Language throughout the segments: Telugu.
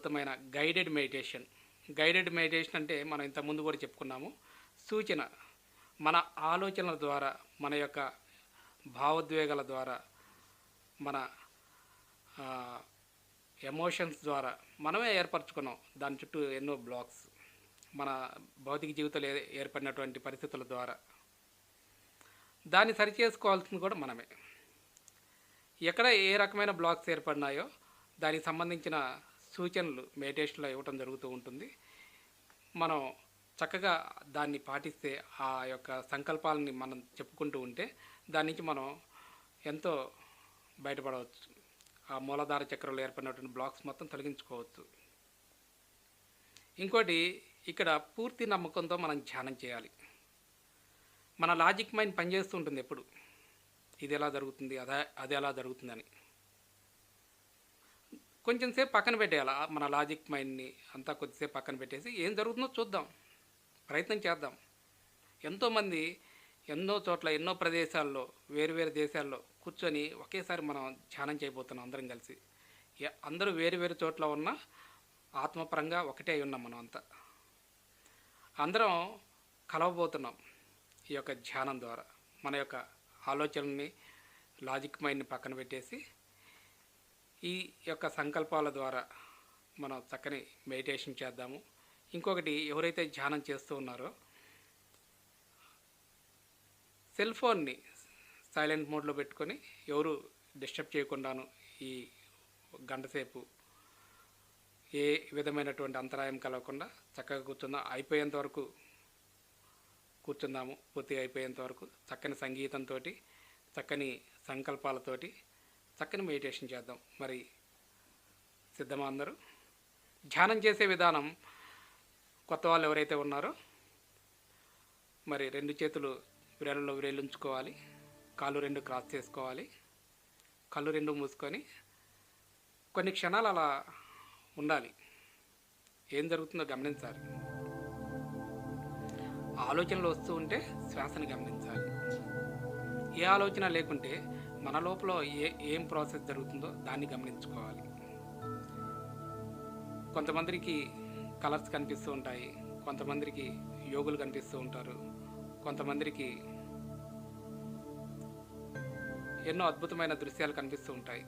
అద్భుతమైన గైడెడ్ మెడిటేషన్ అంటే మనం ఇంతకుముందు కూడా చెప్పుకున్నాము. సూచన, మన ఆలోచనల ద్వారా, మన యొక్క భావోద్వేగాల ద్వారా, మన ఎమోషన్స్ ద్వారా మనమే ఏర్పరచుకున్నాం దాని చుట్టూ ఎన్నో బ్లాక్స్. మన భౌతిక జీవితంలో ఏర్పడినటువంటి పరిస్థితుల ద్వారా దాన్ని సరిచేసుకోవాల్సింది కూడా మనమే. ఎక్కడ ఏ రకమైన బ్లాక్స్ ఏర్పడినాయో దానికి సంబంధించిన సూచనలు మెడిటేషన్లో ఇవ్వటం జరుగుతూ ఉంటుంది. మనం చక్కగా దాన్ని పాటిస్తే, ఆ యొక్క సంకల్పాలని మనం చెప్పుకుంటూ ఉంటే దాని నుంచి మనం ఎంతో బయటపడవచ్చు. ఆ మూలాధార చక్రంలో ఏర్పడినటువంటి బ్లాక్స్ మొత్తం తొలగించుకోవచ్చు. ఇంకోటి, ఇక్కడ పూర్తి నమ్మకంతో మనం ధ్యానం చేయాలి. మన లాజిక్ మైండ్ పనిచేస్తూ ఉంటుంది ఎప్పుడు, ఇది ఎలా జరుగుతుంది, అది ఎలా జరుగుతుందని. కొంచెం సేపు పక్కన పెట్టేయాలి మన లాజిక్ మైండ్ని అంతా. కొద్దిసేపు పక్కన పెట్టేసి ఏం జరుగుతుందో చూద్దాం, ప్రయత్నం చేద్దాం. ఎంతోమంది ఎన్నో చోట్ల, ఎన్నో ప్రదేశాల్లో, వేరు దేశాల్లో కూర్చొని ఒకేసారి మనం ధ్యానం చేయబోతున్నాం అందరం కలిసి. అందరూ వేరు చోట్ల ఉన్న ఆత్మపరంగా ఒకటే అయి ఉన్నాం. మనం అంతా అందరం కలవబోతున్నాం ఈ యొక్క ధ్యానం ద్వారా. మన యొక్క ఆలోచనని, లాజిక్ మైండ్ని పక్కన పెట్టేసి ఈ యొక్క సంకల్పాల ద్వారా మనం చక్కని మెడిటేషన్ చేద్దాము. ఇంకొకటి, ఎవరైతే ధ్యానం చేస్తూ ఉన్నారో సెల్ ఫోన్ని సైలెంట్ మోడ్లో పెట్టుకొని, ఎవరు డిస్టర్బ్ చేయకుండాను ఈ గంట సేపు ఏ విధమైనటువంటి అంతరాయం కలగకుండా చక్కగా కూర్చుందాం. అయిపోయేంత వరకు కూర్చుందాము. పూర్తిగా అయిపోయేంత వరకు చక్కని సంగీతంతో, చక్కని సంకల్పాలతోటి చక్కని మెడిటేషన్ చేద్దాం. మరి సిద్ధమా అందరూ? ధ్యానం చేసే విధానం, కొత్త వాళ్ళు ఎవరైతే ఉన్నారో మరి 2 చేతులు విరలలో విరేలుంచుకోవాలి, కాళ్ళు 2 క్రాస్ చేసుకోవాలి, కళ్ళు 2 మూసుకొని కొన్ని క్షణాలు అలా ఉండాలి. ఏం జరుగుతుందో గమనించాలి. ఆలోచనలు వస్తూ ఉంటే శ్వాసను గమనించాలి. ఏ ఆలోచన లేకుంటే మన లోపల ఏం ప్రాసెస్ జరుగుతుందో దాన్ని గమనించుకోవాలి. కొంతమందికి కలర్స్ కనిపిస్తూ ఉంటాయి, కొంతమందికి యోగులు కనిపిస్తూ ఉంటారు, కొంతమందికి ఎన్నో అద్భుతమైన దృశ్యాలు కనిపిస్తూ ఉంటాయి,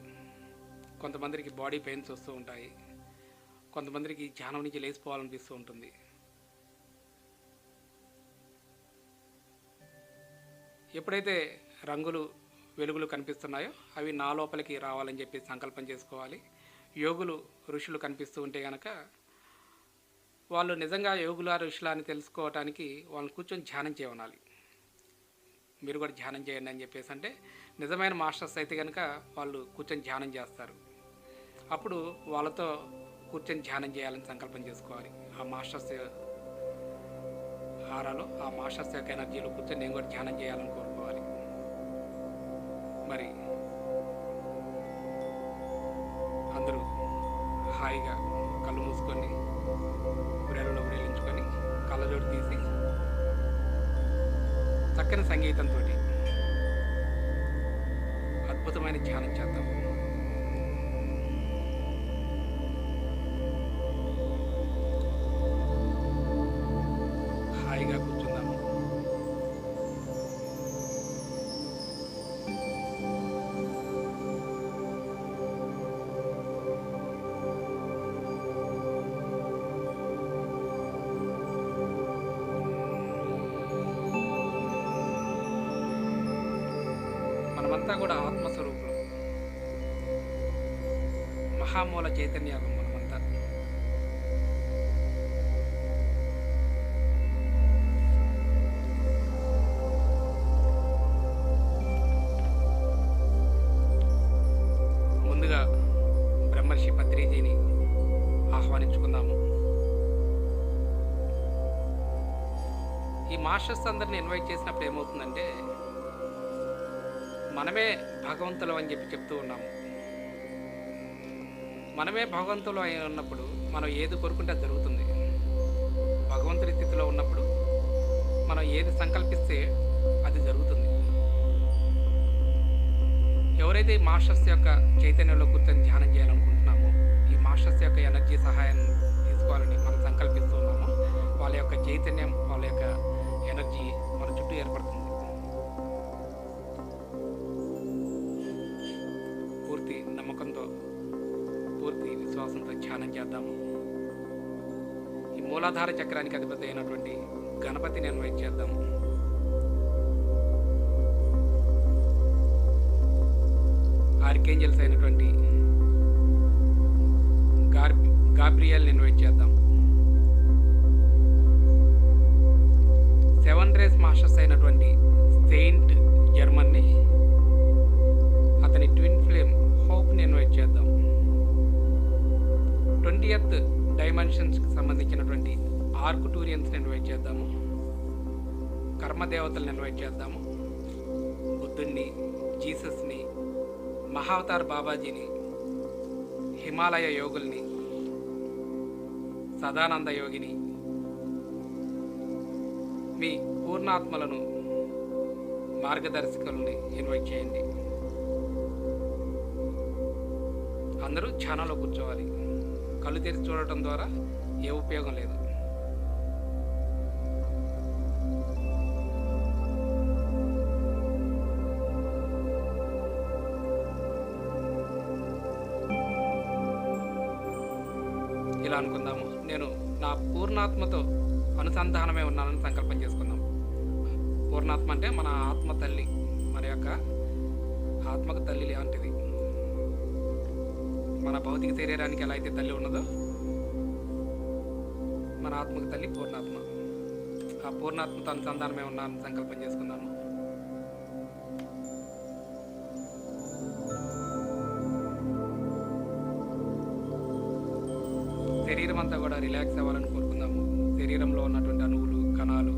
కొంతమందికి బాడీ పెయిన్స్ వస్తూ ఉంటాయి, కొంతమందికి ధ్యానం నుంచి లేచిపోవాలనిపిస్తూ ఉంటుంది. ఎప్పుడైతే రంగులు, వెలుగులు కనిపిస్తున్నాయో అవి నా లోపలికి రావాలని చెప్పి సంకల్పం చేసుకోవాలి. యోగులు, ఋషులు కనిపిస్తూ ఉంటే కనుక వాళ్ళు నిజంగా యోగుల, ఋషుల అని తెలుసుకోవటానికి వాళ్ళని కూర్చొని ధ్యానం చేయమనాలి. మీరు కూడా ధ్యానం చేయండి అని చెప్పేసి అంటే, నిజమైన మాస్టర్స్ అయితే కనుక వాళ్ళు కూర్చొని ధ్యానం చేస్తారు. అప్పుడు వాళ్ళతో కూర్చొని ధ్యానం చేయాలని సంకల్పం చేసుకోవాలి. ఆ మాస్టర్స్ ఆరాలో, ఆ మాస్టర్స్ యొక్క ఎనర్జీలో కూర్చొని నేను కూడా ధ్యానం చేయాలని కోరుకోవాలి. మరి అందరూ హాయిగా కళ్ళు మూసుకొని, బ్రెయిన్లో బ్రేలించుకొని, కళ్ళజోడు తీసి చక్కని సంగీతంతో అద్భుతమైన ధ్యానం చేద్దాం. హాయిగా కూర్చుందాము. మనమంతా కూడా ఆత్మస్వరూపులు, మహామూల చైతన్యాలు మనమంతా. ముందుగా బ్రహ్మర్షి పత్రిజీని ఆహ్వానించుకుందాము. ఈ మాస్టర్స్ అందరిని ఇన్వైట్ చేసినప్పుడు ఏమవుతుందంటే, మనమే భగవంతులు అని చెప్పి చెప్తూ ఉన్నాము. మనమే భగవంతులు అయి ఉన్నప్పుడు మనం ఏది కోరుకుంటే అది జరుగుతుంది. భగవంతుడి స్థితిలో ఉన్నప్పుడు మనం ఏది సంకల్పిస్తే అది జరుగుతుంది. ఎవరైతే ఈ మాస్టర్స్ యొక్క చైతన్యంలో కూర్చొని ధ్యానం చేయాలనుకుంటున్నామో, ఈ మాస్టర్స్ యొక్క ఎనర్జీ సహాయం తీసుకోవాలని మనం సంకల్పిస్తున్నామో వాళ్ళ యొక్క చైతన్యం, వాళ్ళ యొక్క ఎనర్జీ మన చుట్టూ ఏర్పడుతుంది. పూర్తి నమ్మకంతో, పూర్తి విశ్వాసంతో ధ్యానం చేద్దాము. ఈ మూలాధార చక్రానికి అధిపతి అయినటువంటి గణపతిని ఇన్వైట్ చేద్దాము. ఆర్కేంజల్స్ అయినటువంటి గాబ్రియల్ని ఇన్వైట్ చేద్దాం. 7 రేస్ మాస్టర్స్ అయినటువంటి సెయింట్ జర్మన్ని, అతని ట్విన్ ఫ్లేమ్ హోప్ని ఇన్వైట్ చేద్దాం. 20th డైమెన్షన్స్కి సంబంధించినటువంటి ఆర్కుటూరియన్స్ని ఇన్వైట్ చేద్దాము. కర్మదేవతలను ఇన్వైట్ చేద్దాము. బుద్ధుణ్ణి, జీసస్ని, మహావతార్ బాబాజీని, హిమాలయ యోగుల్ని, సదానంద యోగిని, మీ పూర్ణాత్మలను, మార్గదర్శకులని ఇన్వైట్ చేయండి. అందరూ ధ్యానంలో కూర్చోవాలి. కళ్ళు తెరిచి చూడటం ద్వారా ఏ ఉపయోగం లేదు. ఇలా అనుకుందాము, నేను నా పూర్ణాత్మతో అనుసంధానమే ఉన్నానని సంకల్పం చేసుకుందాం. పూర్ణాత్మ అంటే మన ఆత్మ తల్లి, మన యొక్క ఆత్మకు తల్లి లాంటిది. మన భౌతిక శరీరానికి ఎలా అయితే తల్లి ఉన్నదో మన ఆత్మకు తల్లి పూర్ణాత్మ. ఆ పూర్ణాత్మతో అనుసంధానమే ఉన్నానని సంకల్పం చేసుకుందాము. శరీరం అంతా కూడా రిలాక్స్ అవ్వాలని కోరుకుందాము. శరీరంలో ఉన్నటువంటి అణువులు, కణాలు,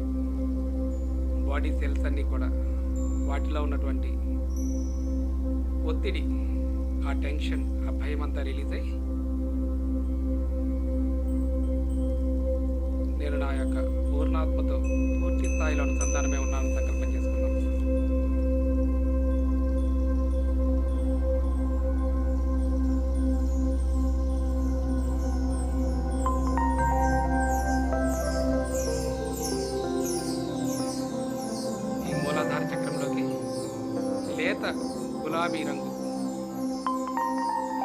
బాడీ సెల్స్ అన్నీ కూడా వాటిలో ఉన్నటువంటి ఒత్తిడి, ఆ టెన్షన్, ఆ భయం అంతా రిలీజ్ అయ్యి నేను నా యొక్క పూర్ణాత్మతో పూర్తి స్థాయిలో అనుసంధానమే ఉన్నానని సంకల్పం చేసుకుందాం. లేత గులాబీ రంగు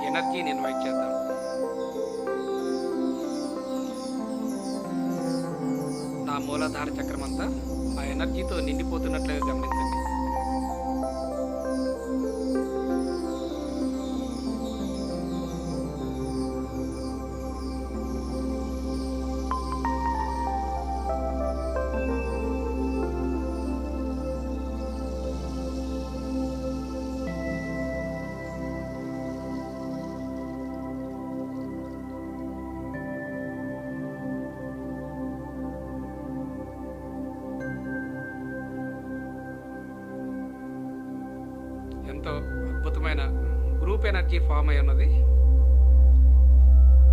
ఎనర్జీని ఇన్వైట్ చేద్దాం. నా మూలాధార చక్రం అంతా ఆ ఎనర్జీతో నిండిపోతున్నట్లుగా గమనించండి. ఎంతో అద్భుతమైన గ్రూప్ ఎనర్జీ ఫామ్ అయి ఉన్నది.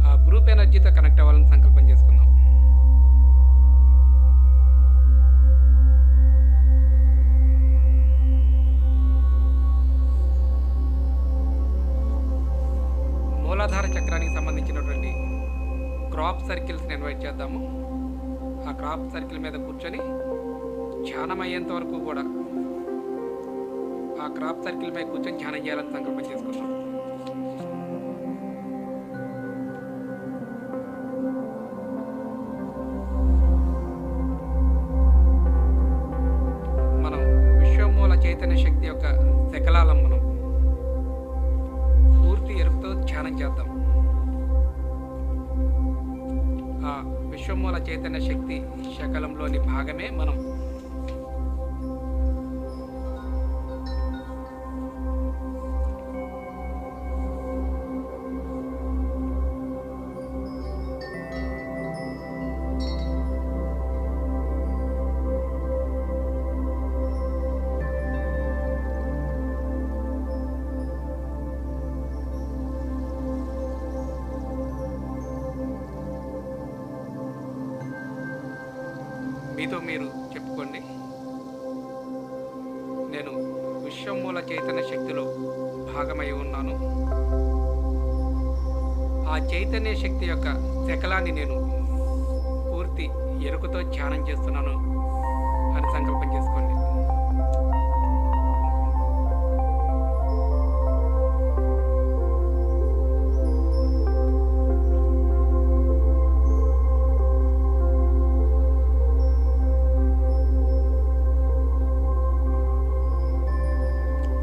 ఆ గ్రూప్ ఎనర్జీతో కనెక్ట్ అవ్వాలని సంకల్పం చేసుకుందాం. మూలాధార చక్రానికి సంబంధించినటువంటి క్రాప్ సర్కిల్స్ని ఇన్వైట్ చేద్దాము. ఆ క్రాప్ సర్కిల్ మీద కూర్చొని ధ్యానం అయ్యేంత వరకు కూడా ఆ క్రాప్ సర్కిల్ పై కూర్చొని ధ్యానం చేయాలని సంకల్పం చేసుకుందాం. మనం విశ్వమూల చైతన్య శక్తి యొక్క శకలాలం మనం పూర్తి ఎరుపుతో ధ్యానం చేద్దాం. ఆ విశ్వమూల చైతన్య శక్తి శకలంలోని భాగమే మనం. మీతో మీరు చెప్పుకోండి, నేను విశ్వమూల చైతన్య శక్తిలో భాగమై ఉన్నాను. ఆ చైతన్య శక్తి యొక్క శకలాన్ని నేను పూర్తి ఎరుకతో ధ్యానం చేస్తున్నాను అని సంకల్పం చేసుకోండి.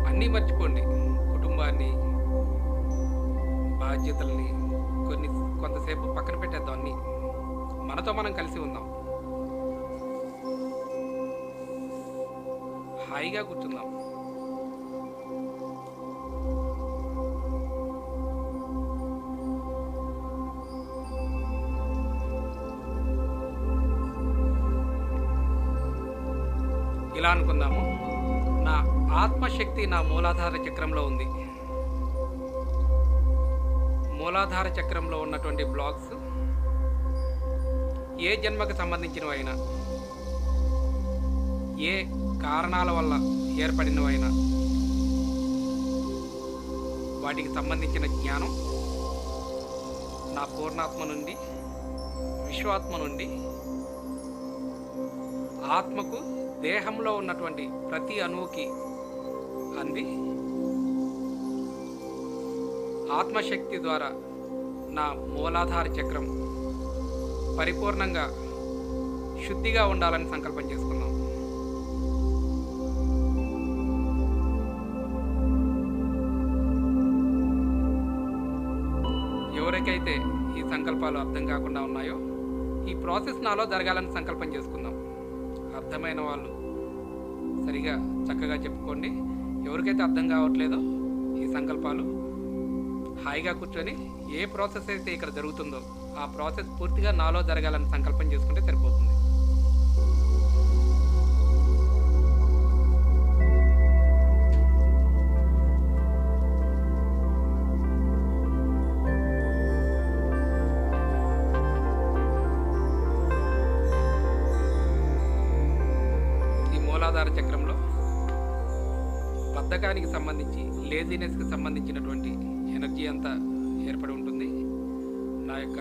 అన్నీ మర్చిపోండి, కుటుంబాన్ని, బాధ్యతల్ని కొంతసేపు పక్కన పెట్టేద్దాం. అన్నీ మనతో మనం కలిసి ఉందాం, హాయిగా కూర్చుందాం. ఇలా అనుకుందాము, నా ఆత్మశక్తి నా మూలాధార చక్రంలో ఉంది. మూలాధార చక్రంలో ఉన్నటువంటి బ్లాక్స్ ఏ జన్మకు సంబంధించినవైనా, ఏ కారణాల వల్ల ఏర్పడినవైనా వాటికి సంబంధించిన జ్ఞానం నా పూర్ణాత్మ నుండి, విశ్వాత్మ నుండి ఆత్మకు దేహంలో ఉన్నటువంటి ప్రతి అణువుకి అంది ఆత్మశక్తి ద్వారా నా మూలాధార చక్రం పరిపూర్ణంగా శుద్ధిగా ఉండాలని సంకల్పం చేసుకుందాం. ఎవరికైతే ఈ సంకల్పాలు అర్థం కాకుండా ఉన్నాయో ఈ ప్రాసెస్ నాలో జరగాలని సంకల్పం చేసుకుందాం. అర్థమైన వాళ్ళు సరిగా చక్కగా చెప్పుకోండి. ఎవరికైతే అర్థం కావట్లేదో ఈ సంకల్పాలు హాయిగా కూర్చొని ఏ ప్రాసెస్ అయితే ఇక్కడ జరుగుతుందో ఆ ప్రాసెస్ పూర్తిగా నాలో జరగాలని సంకల్పం చేసుకుంటే సరిపోతుంది. ఈ మూలాధార చక్రంలో బద్ధకానికి సంబంధించి, లేజినెస్కి సంబంధించినటువంటి ఎనర్జీ అంతా ఏర్పడి ఉంటుంది. నా యొక్క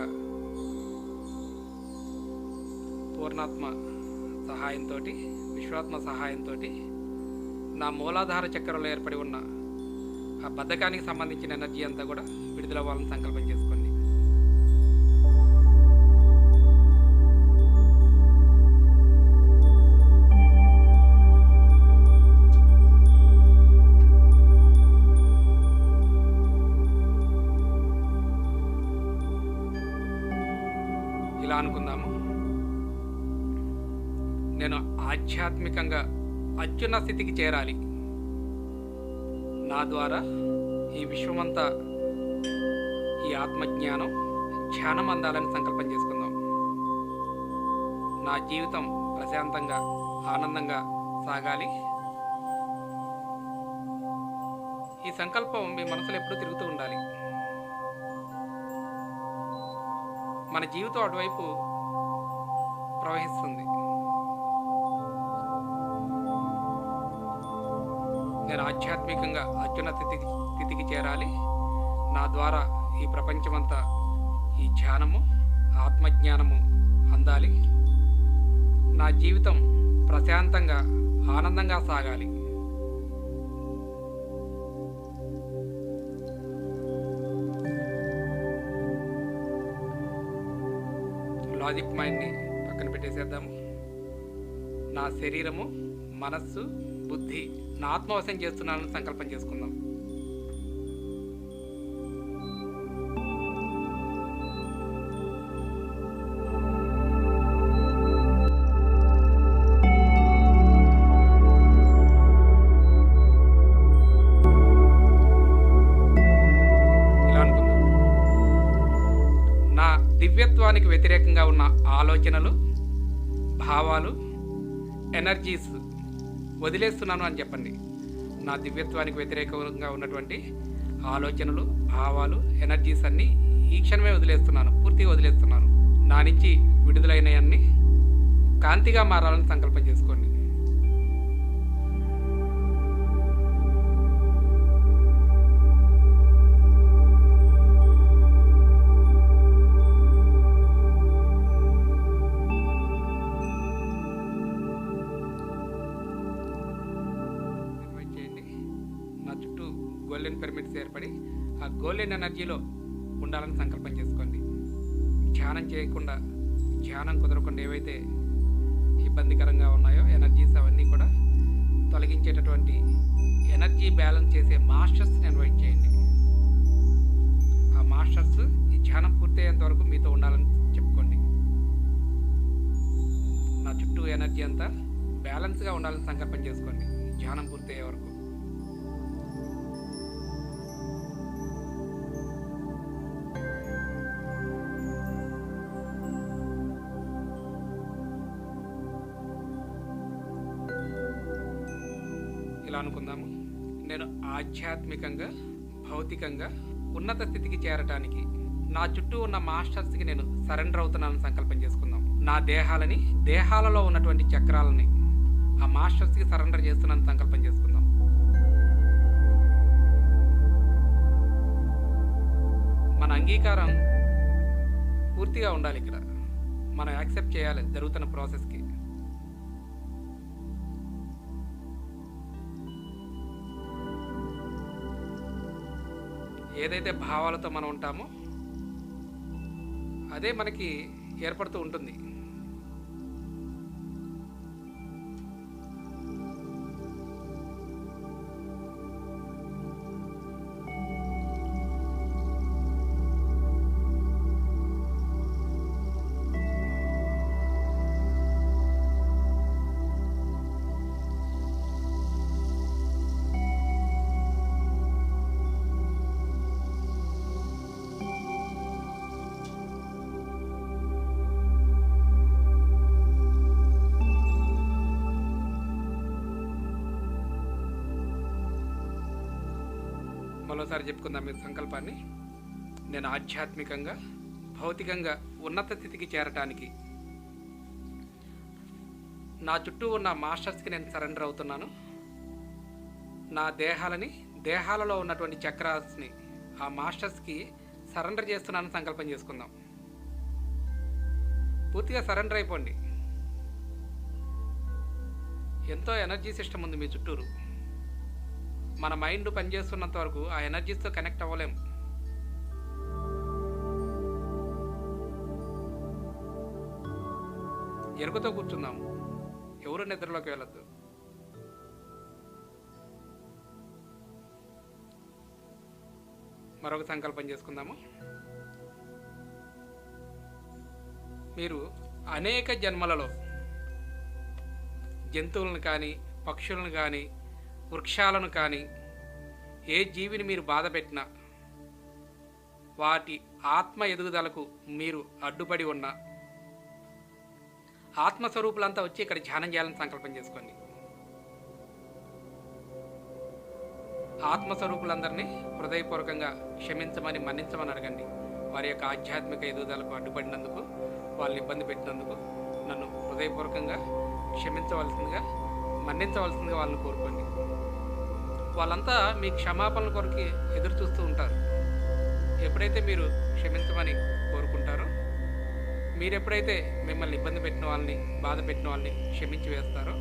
పూర్ణాత్మ సహాయంతో, విశ్వాత్మ సహాయంతో నా మూలాధార చక్రంలో ఏర్పడి ఉన్న ఆ బద్ధకానికి సంబంధించిన ఎనర్జీ అంతా కూడా విడుదలవ్వాలని సంకల్పం చేసుకోండి. ఇలా అనుకుందాము, నేను ఆధ్యాత్మికంగా అత్యున్నత స్థితికి చేరాలి. నా ద్వారా ఈ విశ్వమంతా ఈ ఆత్మజ్ఞానం, ధ్యానం అందాలని సంకల్పం చేసుకుందాం. నా జీవితం ప్రశాంతంగా, ఆనందంగా సాగాలి. ఈ సంకల్పం మీ మనసులో ఎప్పుడూ తిరుగుతూ ఉండాలి. మన జీవితం అటువైపు ప్రవహిస్తుంది. నేను ఆధ్యాత్మికంగా అత్యున్నత స్థితికి చేరాలి. నా ద్వారా ఈ ప్రపంచమంతా ఈ ధ్యానము, ఆత్మజ్ఞానము అందాలి. నా జీవితం ప్రశాంతంగా, ఆనందంగా సాగాలి. లాజిక్ మైండ్ని పక్కన పెట్టేసేద్దాము. నా శరీరము, మనస్సు, బుద్ధి నా ఆత్మవశం చేస్తున్నానని సంకల్పం చేసుకుందాం. ఇలా అనుకుందాం, నా దివ్యత్వానికి వ్యతిరేకంగా ఉన్న ఆలోచనలు, భావాలు, ఎనర్జీస్ వదిలేస్తున్నాను అని చెప్పండి. నా దివ్యత్వానికి వ్యతిరేకంగా ఉన్నటువంటి ఆలోచనలు, భావాలు, ఎనర్జీస్ అన్నీ ఈ క్షణమే వదిలేస్తున్నాను, పూర్తిగా వదిలేస్తున్నాను. నా నుంచి విడుదలైనవన్నీ కాంతిగా మారాలని సంకల్పం చేసుకోండి. గోల్డెన్ పిరమిడ్స్ ఏర్పడి ఆ గోల్డెన్ ఎనర్జీలో ఉండాలని సంకల్పం చేసుకోండి. ధ్యానం చేయకుండా, ధ్యానం కుదరకుండా ఏవైతే ఇబ్బందికరంగా ఉన్నాయో ఎనర్జీస్ అవన్నీ కూడా తొలగించేటటువంటి ఎనర్జీ బ్యాలెన్స్ చేసే మాస్టర్స్ని ఇన్వైట్ చేయండి. ఆ మాస్టర్స్ ఈ ధ్యానం పూర్తయ్యేంత వరకు మీతో ఉండాలని చెప్పుకోండి. నా చుట్టూ ఎనర్జీ అంతా బ్యాలెన్స్గా ఉండాలని సంకల్పం చేసుకోండి ధ్యానం పూర్తయ్యే వరకు. ఇలా అనుకుందాము, నేను ఆధ్యాత్మికంగా, భౌతికంగా ఉన్నత స్థితికి చేరటానికి నా చుట్టూ ఉన్న మాస్టర్స్కి నేను సరెండర్ అవుతున్నానని సంకల్పం చేసుకుందాం. నా దేహాలని, దేహాలలో ఉన్నటువంటి చక్రాలని ఆ మాస్టర్స్కి సరెండర్ చేస్తున్నానని సంకల్పం చేసుకుందాం. మన అంగీకారం పూర్తిగా ఉండాలి. ఇక్కడ మనం యాక్సెప్ట్ చేయాలి జరుగుతున్న ప్రాసెస్కి. ఏదైతే భావాలతో మనం ఉంటామో అదే మనకి ఏర్పడుతూ ఉంటుంది. మరోసారి చెప్పుకుందాం మీ సంకల్పాన్ని. నేను ఆధ్యాత్మికంగా, భౌతికంగా ఉన్నత స్థితికి చేరటానికి నా చుట్టూ ఉన్న మాస్టర్స్కి నేను సరెండర్ అవుతున్నాను. నా దేహాలని, దేహాలలో ఉన్నటువంటి చక్రాస్ని ఆ మాస్టర్స్కి సరెండర్ చేస్తున్నానని సంకల్పం చేసుకుందాం. పూర్తిగా సరెండర్ అయిపోండి. ఎంతో ఎనర్జీ సిస్టమ్ ఉంది మీ చుట్టూరు. మన మైండ్ పనిచేస్తున్నంత వరకు ఆ ఎనర్జీస్తో కనెక్ట్ అవ్వలేము. ఎరుకతో కూర్చుందాము, ఎవరు నిద్రలోకి వెళ్ళొద్దు. మరొక సంకల్పం చేసుకుందాము. మీరు అనేక జన్మలలో జంతువులను కానీ, పక్షులను కానీ, వృక్షాలను కానీ, ఏ జీవిని మీరు బాధ పెట్టినా, వాటి ఆత్మ ఎదుగుదలకు మీరు అడ్డుపడి ఉన్న ఆత్మస్వరూపులంతా వచ్చి ఇక్కడ ధ్యానం చేయాలని సంకల్పం చేసుకోండి. ఆత్మస్వరూపులందరినీ హృదయపూర్వకంగా క్షమించమని, మన్నించమని అడగండి. వారి యొక్క ఆధ్యాత్మిక ఎదుగుదలకు అడ్డుపడినందుకు, వాళ్ళని ఇబ్బంది పెట్టినందుకు నన్ను హృదయపూర్వకంగా క్షమించవలసిందిగా, మన్నించవలసిందిగా వాళ్ళని కోరుకోండి. వాళ్ళంతా మీ క్షమాపణల కొరకు ఎదురు చూస్తూ ఉంటారు. ఎప్పుడైతే మీరు క్షమించమని కోరుకుంటారో, మీరు ఎప్పుడైతే మిమ్మల్ని ఇబ్బంది పెట్టిన వాళ్ళని, బాధ పెట్టిన వాళ్ళని క్షమించి వేస్తారో,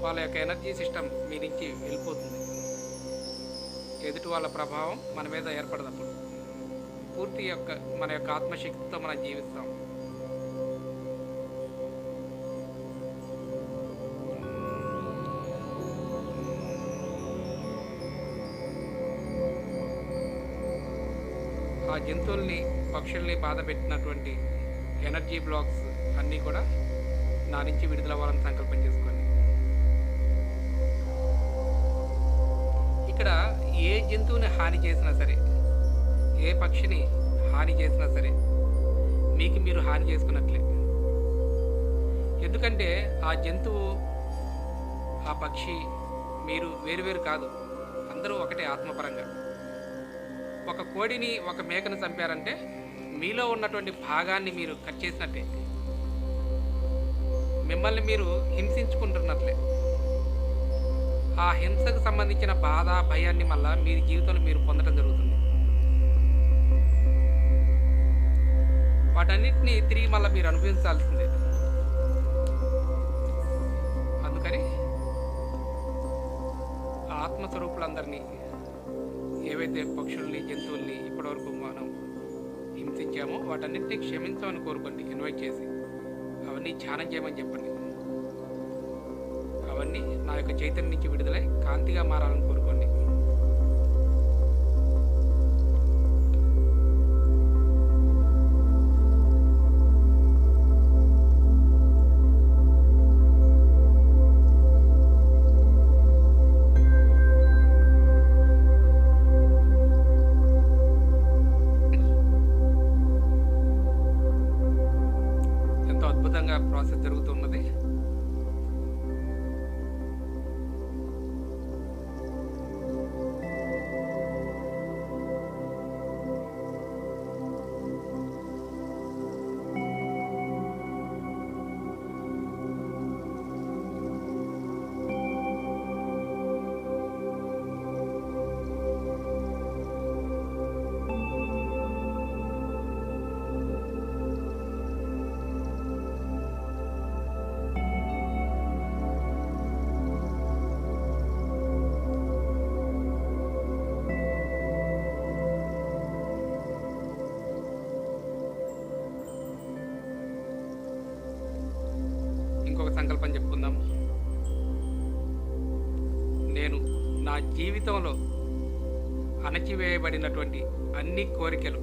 వాళ్ళ యొక్క ఎనర్జీ సిస్టమ్ మీ నుంచి వెళ్ళిపోతుంది. ఎదుటి వాళ్ళ ప్రభావం మన మీద ఏర్పడదప్పుడు పూర్తి మన యొక్క ఆత్మశక్తితో మనం జీవిస్తాం. ఆ జంతువుల్ని, పక్షుల్ని బాధ పెట్టినటువంటి ఎనర్జీ బ్లాక్స్ అన్నీ కూడా నా నుంచి విడుదలవ్వాలని సంకల్పం చేసుకోండి. ఇక్కడ ఏ జంతువుని హాని చేసినా సరే, ఏ పక్షిని హాని చేసినా సరే, మీకు మీరు హాని చేసుకున్నట్లే. ఎందుకంటే ఆ జంతువు, ఆ పక్షి, మీరు వేరువేరు కాదు, అందరూ ఒకటే ఆత్మపరంగా. ఒక కోడిని, ఒక మేకను చంపారంటే మీలో ఉన్నటువంటి భాగాన్ని మీరు కట్ చేసినట్టే, మిమ్మల్ని మీరు హింసించుకుంటున్నట్లే. ఆ హింసకు సంబంధించిన బాధ, భయాన్ని మళ్ళా మీ జీవితంలో మీరు పొందడం జరుగుతుంది. వాటన్నిటిని తిరిగి మళ్ళీ మీరు అనుభవించాల్సిందే. అందుకని ఆత్మస్వరూపులందరినీ, ఏవైతే పక్షుల్ని, జంతువుల్ని ఇప్పటివరకు మనం హింసించామో వాటన్నింటినీ క్షమించమని కోరుకోండి. ఇన్వైట్ చేసి అవన్నీ ధ్యానం చేయమని చెప్పండి. అవన్నీ నా యొక్క చైతన్యం నుంచి విడుదలై కాంతిగా మారాలని కోరుకోండి. ఎంతో అద్భుతంగా ప్రాసెస్ జరుగుతున్నది. ఇంకొక సంకల్పం చెప్పుకుందాం. నేను నా జీవితంలో అణచివేయబడినటువంటి అన్ని కోరికలు,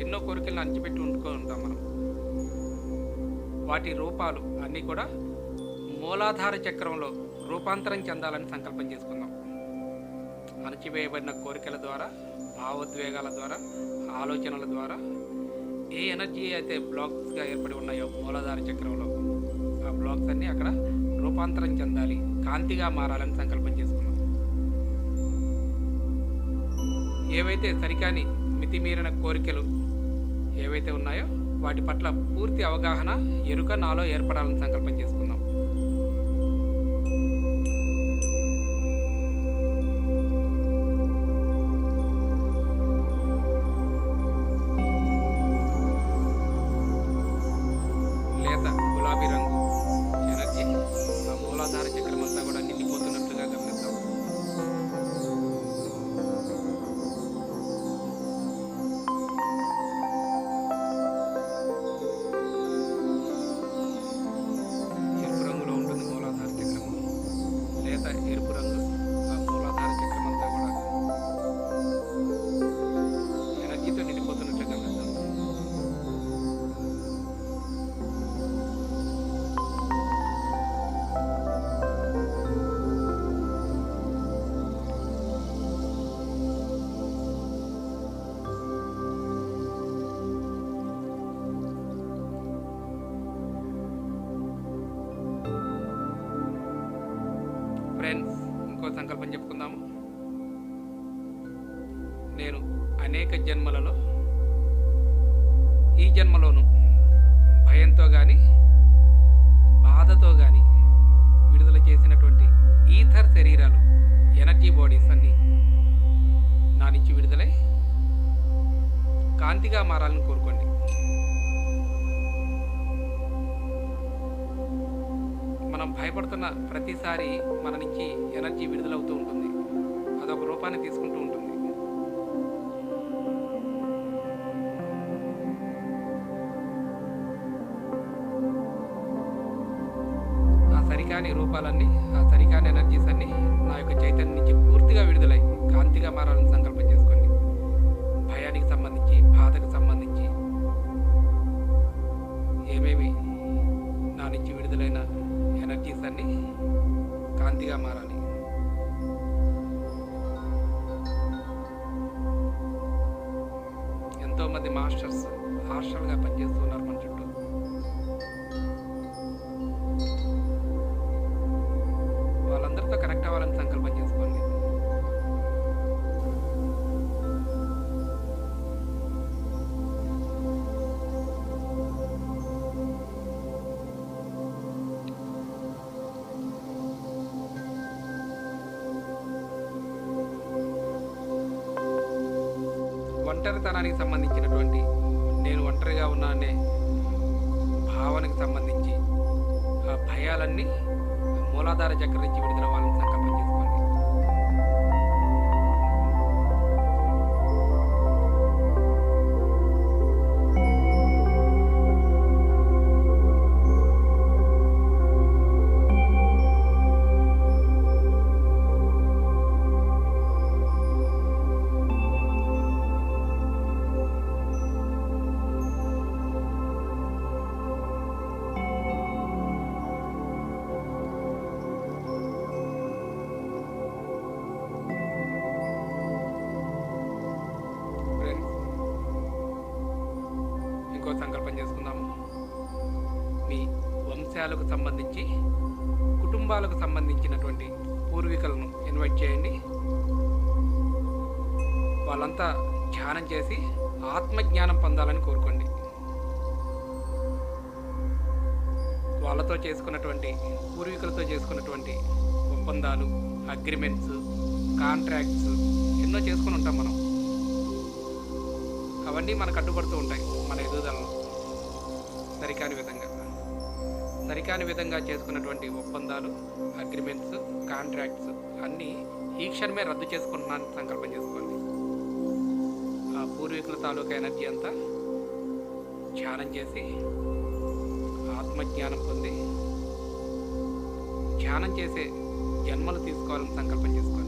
ఎన్నో కోరికలను అణచిపెట్టి ఉంటాం మనం, వాటి రూపాలు అన్నీ కూడా మూలాధార చక్రంలో రూపాంతరం చెందాలని సంకల్పం చేసుకుందాం. అణచివేయబడిన కోరికల ద్వారా, భావోద్వేగాల ద్వారా, ఆలోచనల ద్వారా ఏ ఎనర్జీ అయితే బ్లాక్స్గా ఏర్పడి ఉన్నాయో మూలాధార చక్రంలో, ఆ బ్లాక్స్ అన్నీ అక్కడ రూపాంతరం చెందాలి, కాంతిగా మారాలని సంకల్పం చేసుకున్నాం. ఏవైతే సరికాని మితిమీరిన కోరికలు ఏవైతే ఉన్నాయో వాటి పట్ల పూర్తి అవగాహన, ఎరుక నాలో ఏర్పడాలని సంకల్పం చేసుకున్నాం. లేత గులాబీ రంగు ఎనర్జీ ఆ మూలాధార చక్రం అంతా కూడా నిండిపోతున్నట్లుగా గమనిద్దాం. ఎరుపు రంగులో ఉంటుంది మూలాధార చక్రము. లేత ఎరుపు రంగు ఆ మూలాధార చక్రం అంతా కూడా ఎనర్జీతో నిండిపోతున్నట్లుగా గమనిద్దాం. ఫ్రెండ్స్, ఇంకో సంకల్పం చెప్పుకుందాము. నేను అనేక జన్మలలో, ఈ జన్మలోను భయంతో కానీ, బాధతో కానీ విడుదల చేసినటువంటి ఈథర్ శరీరాలు, ఎనర్జీ బాడీస్ అన్నీ నా నుంచి విడుదలై కాంతిగా మారాలని కోరుకోండి. మనం భయపడుతున్న ప్రతిసారి మన నుంచి ఎనర్జీ విడుదలవుతూ ఉంటుంది, అదొక రూపాన్ని తీసుకుంటూ ఉంటుంది. ఆ సరికాని రూపాలన్నీ, ఆ సరికాని ఎనర్జీస్ అన్నీ నా యొక్క చైతన్యం నుంచి పూర్తిగా విడుదలై కాంతిగా మారాలని సంకల్పం చేసుకోండి. భయానికి సంబంధించి, బాధకు సంబంధించి ఏమేమి నా నుంచి విడుదలైన ఎనర్జీస్ అన్నీ కాంతిగా మారాలి. ఎంతోమంది మాస్టర్స్ హార్షల్గా పనిచేస్తున్నారు మన చుట్టూ. వాళ్ళందరితో కనెక్ట్ అవ్వాలని సంకల్పం చేసుకోండి. ఒంటరితనానికి సంబంధించినటువంటి, నేను ఒంటరిగా ఉన్నా అనే భావనకు సంబంధించి ఆ భయాలన్నీ మూలాధార చక్రం నుంచి విడుదలవ్వాలని సంకల్పం చేసుకోండి. దేశాలకు సంబంధించి, కుటుంబాలకు సంబంధించినటువంటి పూర్వీకులను ఇన్వైట్ చేయండి. వాళ్ళంతా ధ్యానం చేసి ఆత్మజ్ఞానం పొందాలని కోరుకోండి. వాళ్ళతో చేసుకున్నటువంటి, పూర్వీకులతో చేసుకున్నటువంటి ఒప్పందాలు, అగ్రిమెంట్స్, కాంట్రాక్ట్స్ ఎన్నో చేసుకుని ఉంటాం మనం. అవన్నీ మనకు అడ్డుపడుతూ ఉంటాయి మన ఎదుగుదలను. సరికాని విధంగా చేసుకున్నటువంటి ఒప్పందాలు, అగ్రిమెంట్స్, కాంట్రాక్ట్స్ అన్నీ ఈ క్షణమే రద్దు చేసుకుంటున్నానని సంకల్పం చేసుకోండి. ఆ పూర్వీకుల తాలూకా ఎనర్జీ అంతా ధ్యానం చేసి ఆత్మజ్ఞానం పొంది ధ్యానం చేసే జన్మలు తీసుకోవాలని సంకల్పం చేసుకోండి.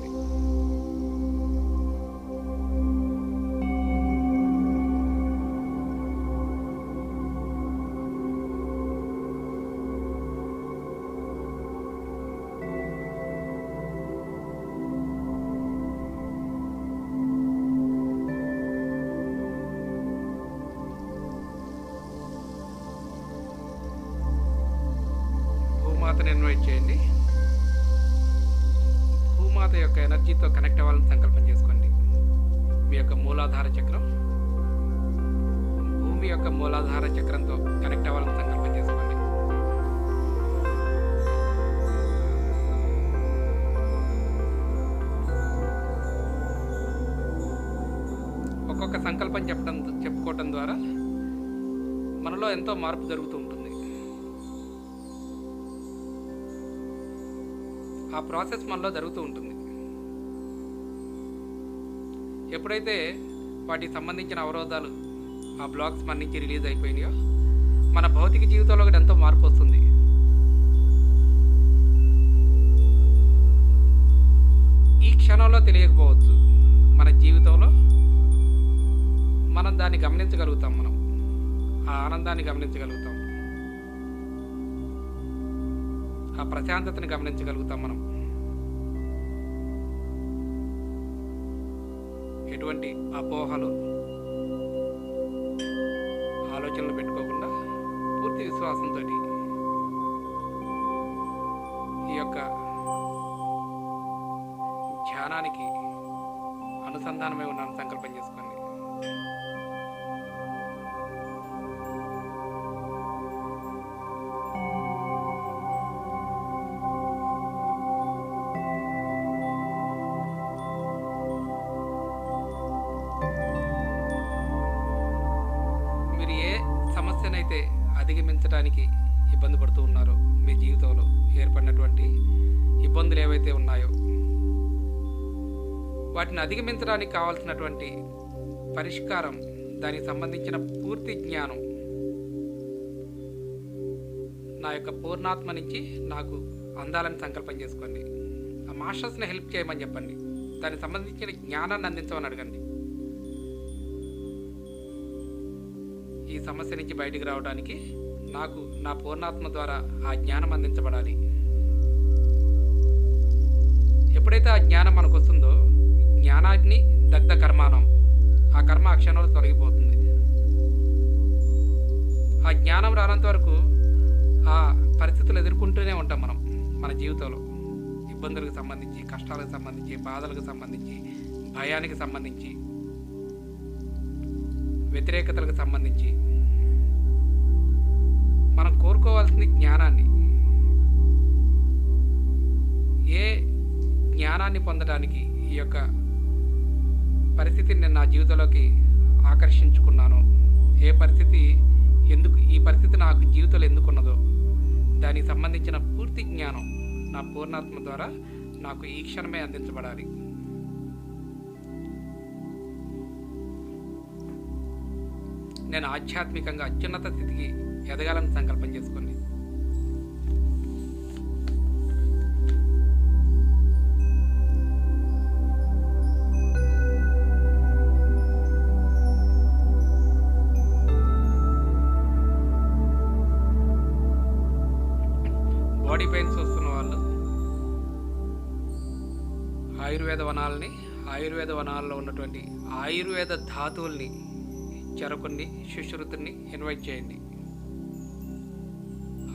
భూమాతను ఇన్వైట్ చేయండి. భూమాత యొక్క ఎనర్జీతో కనెక్ట్ అవ్వాలని సంకల్పం చేసుకోండి. మీ యొక్క మూలాధార చక్రం, భూమి యొక్క మూలాధార చక్రంతో కనెక్ట్ అవ్వాలని సంకల్పం చేసుకోండి. ఒక్కొక్క సంకల్పం చెప్పుకోవటం ద్వారా మనలో ఎంతో మార్పు జరుగుతూ ఉంటుంది. ఆ ప్రాసెస్ మనలో జరుగుతూ ఉంటుంది. ఎప్పుడైతే వాటికి సంబంధించిన అవరోధాలు, ఆ బ్లాక్స్ మన నుంచి రిలీజ్ అయిపోయినాయో మన భౌతిక జీవితంలో కూడా ఎంతో మార్పు వస్తుంది. ఈ క్షణంలో తెలియకపోవచ్చు, మన జీవితంలో మనం దాన్ని గమనించగలుగుతాం. మనం ఆ ఆనందాన్ని గమనించగలుగుతాం, ఆ ప్రశాంతతని గమనించగలుగుతాం. మనం ఎటువంటి అపోహలు, ఆలోచనలు పెట్టుకోకుండా పూర్తి విశ్వాసంతో ఈ యొక్క ధ్యానానికి అనుసంధానమై ఉన్నాను సంకల్పం చేసుకోండి. సమస్యనైతే అధిగమించడానికి ఇబ్బంది పడుతూ ఉన్నారో, మీ జీవితంలో ఏర్పడినటువంటి ఇబ్బందులు ఏవైతే ఉన్నాయో వాటిని అధిగమించడానికి కావాల్సినటువంటి పరిష్కారం, దానికి సంబంధించిన పూర్తి జ్ఞానం నా యొక్క పూర్ణాత్మ నుంచి నాకు అందాలని సంకల్పం చేసుకోండి. ఆ మాస్టర్స్ని హెల్ప్ చేయమని చెప్పండి. దానికి సంబంధించిన జ్ఞానాన్ని అందించమని అడగండి. ఈ సమస్య నుంచి బయటికి రావడానికి నాకు నా పూర్ణాత్మ ద్వారా ఆ జ్ఞానం అందించబడాలి. ఎప్పుడైతే ఆ జ్ఞానం మనకు వస్తుందో, జ్ఞానాగ్ని దగ్ధ కర్మానం, ఆ కర్మ ఆ క్షణంలో తొలగిపోతుంది. ఆ జ్ఞానం రానంత వరకు ఆ పరిస్థితులు ఎదుర్కొంటూనే ఉంటాం మనం మన జీవితంలో. ఇబ్బందులకు సంబంధించి, కష్టాలకు సంబంధించి, బాధలకు సంబంధించి, భయానికి సంబంధించి, వ్యతిరేకతలకు సంబంధించి మనం కోరుకోవాల్సింది జ్ఞానాన్ని. ఏ జ్ఞానాన్ని పొందడానికి ఈ యొక్క పరిస్థితిని నేను నా జీవితంలోకి ఆకర్షించుకున్నానో, ఏ పరిస్థితి ఈ పరిస్థితి నాకు జీవితంలో ఎందుకున్నదో దానికి సంబంధించిన పూర్తి జ్ఞానం నా పూర్ణాత్మ ద్వారా నాకు ఈ క్షణమే అందించబడాలి. నేను ఆధ్యాత్మికంగా అత్యున్నత స్థితికి ఎదగాలని సంకల్పం చేసుకోండి. బాడీ పెయిన్స్ వస్తున్న వాళ్ళు ఆయుర్వేద వనాల్లో ఉన్నటువంటి ఆయుర్వేద ధాతువుల్ని, చరకుని, శుశ్రుతుని ఇన్వైట్ చేయండి.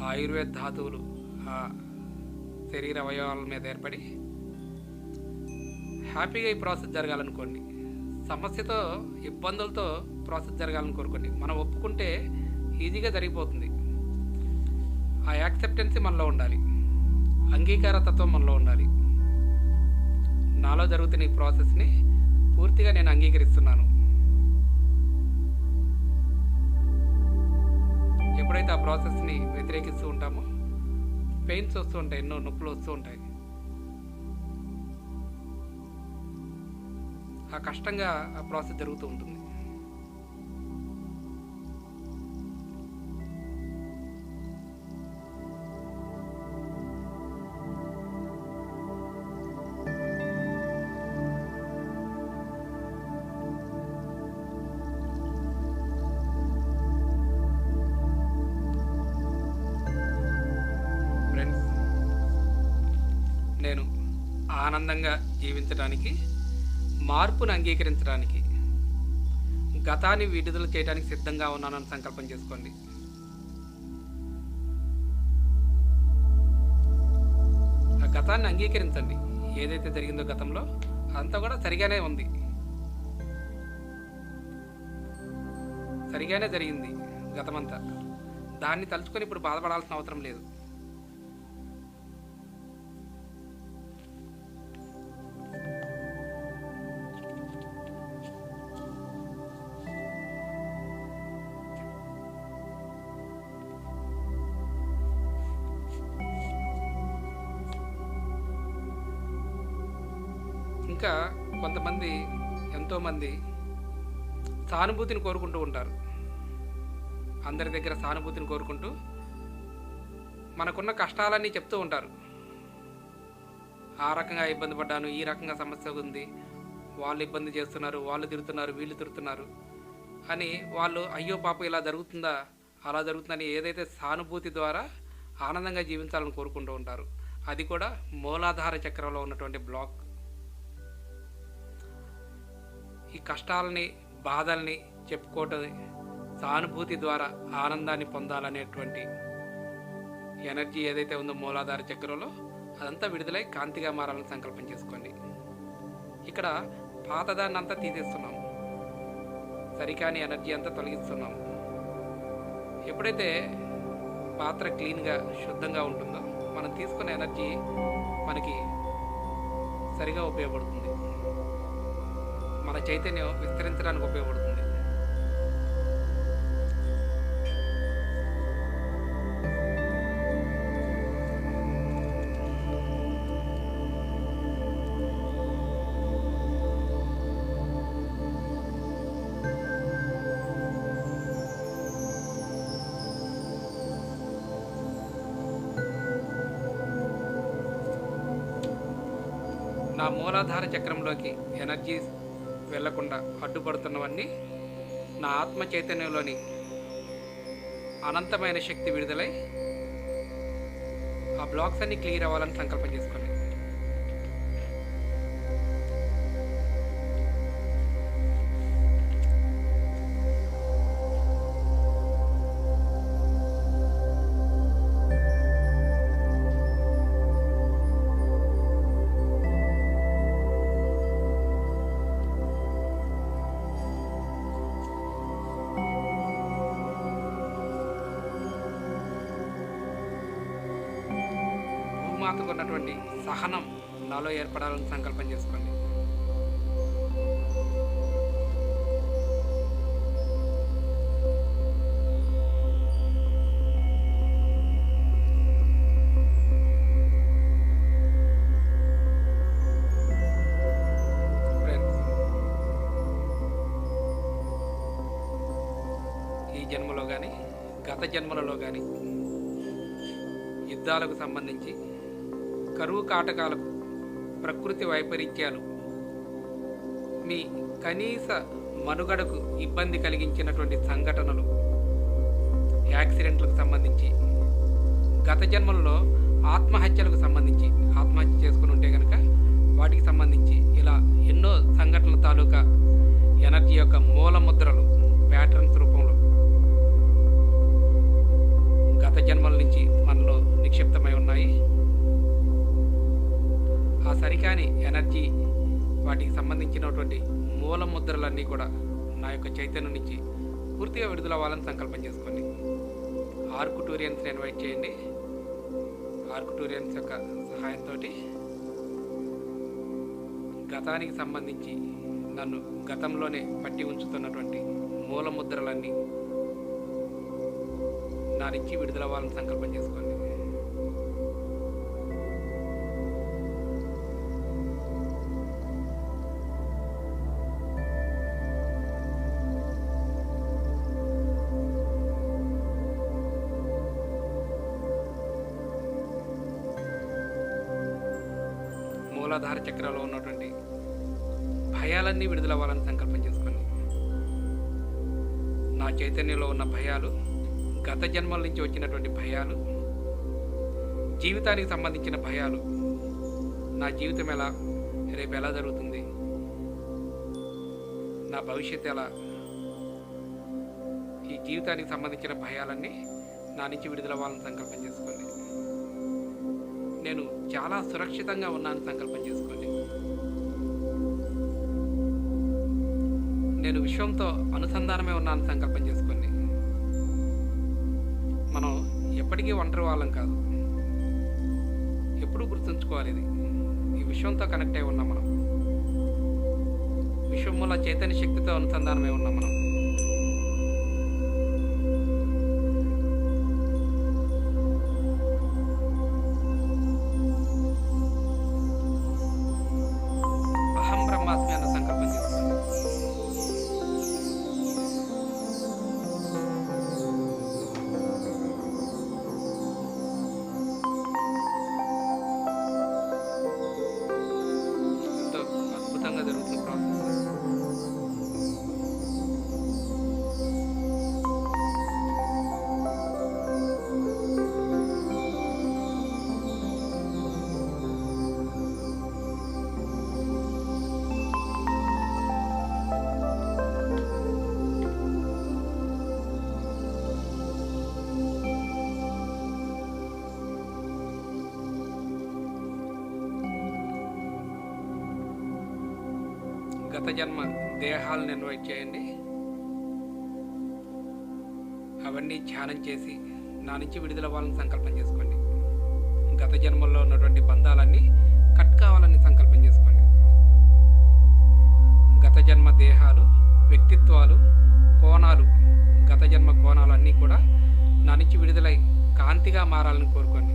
ఆయుర్వేద ధాతువులు ఆ శరీర అవయవాల మీద ఏర్పడి హ్యాపీగా ఈ ప్రాసెస్ జరగాలనుకోండి. సమస్యతో ఇబ్బందులతో ప్రాసెస్ జరగాలని కోరుకోండి. మనం ఒప్పుకుంటే ఈజీగా జరిగిపోతుంది. ఆ యాక్సెప్టెన్సీ మనలో ఉండాలి, అంగీకార తత్వం మనలో ఉండాలి. నాలో జరుగుతున్న ఈ ప్రాసెస్ని పూర్తిగా నేను అంగీకరిస్తున్నాను. ఎప్పుడైతే ఆ ప్రాసెస్ని వ్యతిరేకిస్తూ ఉంటామో పెయిన్స్ వస్తూ ఉంటాయి, ఎన్నో నొప్పులు వస్తూ ఉంటాయి. ఆ కష్టంగా ఆ ప్రాసెస్ జరుగుతూ ఉంటుంది. ఫ్రెండ్స్, నేను ఆనందంగా జీవించడానికి, మార్పును అంగీకరించడానికి, గతాన్ని విడుదల చేయడానికి సిద్ధంగా ఉన్నానని సంకల్పం చేసుకోండి. ఆ గతాన్ని అంగీకరించండి. ఏదైతే జరిగిందో గతంలో అదంతా కూడా సరిగానే ఉంది, సరిగానే జరిగింది గతమంతా. దాన్ని తలుచుకొని ఇప్పుడు బాధపడాల్సిన అవసరం లేదు. ఇంకా కొంతమంది, ఎంతోమంది సానుభూతిని కోరుకుంటూ ఉంటారు. అందరి దగ్గర సానుభూతిని కోరుకుంటూ మనకున్న కష్టాలన్నీ చెప్తూ ఉంటారు. ఆ రకంగా ఇబ్బంది పడ్డాను, ఈ రకంగా సమస్య ఉంది, వాళ్ళు ఇబ్బంది చేస్తున్నారు, వాళ్ళు తిరుగుతున్నారు, వీళ్ళు తిరుగుతున్నారు అని వాళ్ళు అయ్యో పాప ఇలా జరుగుతుందా, అలా జరుగుతుందని ఏదైతే సానుభూతి ద్వారా ఆనందంగా జీవించాలని కోరుకుంటూ ఉంటారు. అది కూడా మూలాధార చక్రంలో ఉన్నటువంటి బ్లాక్. ఈ కష్టాలని, బాధల్ని చెప్పుకోవటం, సానుభూతి ద్వారా ఆనందాన్ని పొందాలనేటువంటి ఎనర్జీ ఏదైతే ఉందో మూలాధార చక్రంలో, అదంతా విడుదలై కాంతిగా మారాలని సంకల్పం చేసుకోండి. ఇక్కడ పాతదాన్ని అంతా తీసేస్తున్నాము, సరికాని ఎనర్జీ అంతా తొలగిస్తున్నాము. ఎప్పుడైతే పాత్ర క్లీన్గా, శుద్ధంగా ఉంటుందో మనం తీసుకున్న ఎనర్జీ మనకి సరిగా ఉపయోగపడుతుంది, మన చైతన్యం విస్తరించడానికి ఉపయోగపడుతుంది. నా మూలాధార చక్రంలోకి ఎనర్జీ వెళ్లకుండా అడ్డుపడుతున్నవన్నీ నా ఆత్మ చైతన్యంలోని అనంతమైన శక్తి విడుదలై ఆ బ్లాక్స్ అన్ని క్లియర్ అవ్వాలని సంకల్పం చేసుకోండి. భూమాతకు ఉన్నటువంటి సహనం నాలో ఏర్పడాలని సంకల్పం చేసుకోండి. ఈ జన్మలో కానీ, గత జన్మలలో కానీ యుద్ధాలకు సంబంధించి, కరువు కాటకాలకు, ప్రకృతి వైపరీత్యాలు, మీ కనీస మనుగడకు ఇబ్బంది కలిగించినటువంటి సంఘటనలు, యాక్సిడెంట్లకు సంబంధించి, గత జన్మలలో ఆత్మహత్యలకు సంబంధించి, ఆత్మహత్య చేసుకుని ఉంటే కనుక వాటికి సంబంధించి, ఇలా ఎన్నో సంఘటనల తాలూకా ఎనర్జీ యొక్క మూల ముద్రలు, ప్యాటర్న్స్ రూపంలో గత జన్మల నుంచి సరికాని ఎనర్జీ, వాటికి సంబంధించినటువంటి మూల ముద్రలన్నీ కూడా నా యొక్క చైతన్యం నుంచి పూర్తిగా విడుదల అవ్వాలని సంకల్పం చేసుకోండి. ఆర్కుటూరియన్స్ని ఇన్వైట్ చేయండి. ఆర్కుటూరియన్స్ యొక్క సహాయంతో గతానికి సంబంధించి నన్ను గతంలోనే పట్టి ఉంచుతున్నటువంటి మూల ముద్రలన్నీ నా నుంచి విడుదల అవ్వాలని సంకల్పం చేసుకోండి. మూలాధార చక్రంలో ఉన్నటువంటి భయాలన్నీ విడుదలవ్వాలని సంకల్పం చేసుకోండి. నా చైతన్యంలో ఉన్న భయాలు, గత జన్మల నుంచి వచ్చినటువంటి భయాలు, జీవితానికి సంబంధించిన భయాలు, నా జీవితం ఎలా, రేపు ఎలా జరుగుతుంది, నా భవిష్యత్తు ఎలా, ఈ జీవితానికి సంబంధించిన భయాలన్నీ నా నుంచి విడుదలవ్వాలని సంకల్పం చేసుకోండి. నేను చాలా సురక్షితంగా ఉన్నానని సంకల్పం చేసుకోండి. నేను విశ్వంతో అనుసంధానమే ఉన్నానని సంకల్పం చేసుకోండి. మనం ఎప్పటికీ ఒంటరి వాళ్ళం కాదు. ఎప్పుడూ గుర్తుంచుకోవాలి, ఇది ఈ విశ్వంతో కనెక్ట్ అయి ఉన్నాం మనం. విశ్వం మూల చైతన్య శక్తితో అనుసంధానమై ఉన్నాం మనం. అహం బ్రహ్మాస్మి అన్న సంకల్పం చేసుకోండి. ఎంతో అద్భుతంగా జరుగుతున్న ప్రాసెస్. గత జన్మ దేహాలను ఇన్వైట్ చేయండి. అవన్నీ ధ్యానం చేసి నా నుంచి విడుదల అవ్వాలని సంకల్పం చేసుకోండి. గత జన్మల్లో ఉన్నటువంటి బంధాలన్నీ కట్ కావాలని సంకల్పం చేసుకోండి. గత జన్మ దేహాలు, వ్యక్తిత్వాలు, కోణాలు, గత జన్మ కోణాలు అన్నీ కూడా నా నుంచి విడుదలై కాంతిగా మారాలని కోరుకోండి.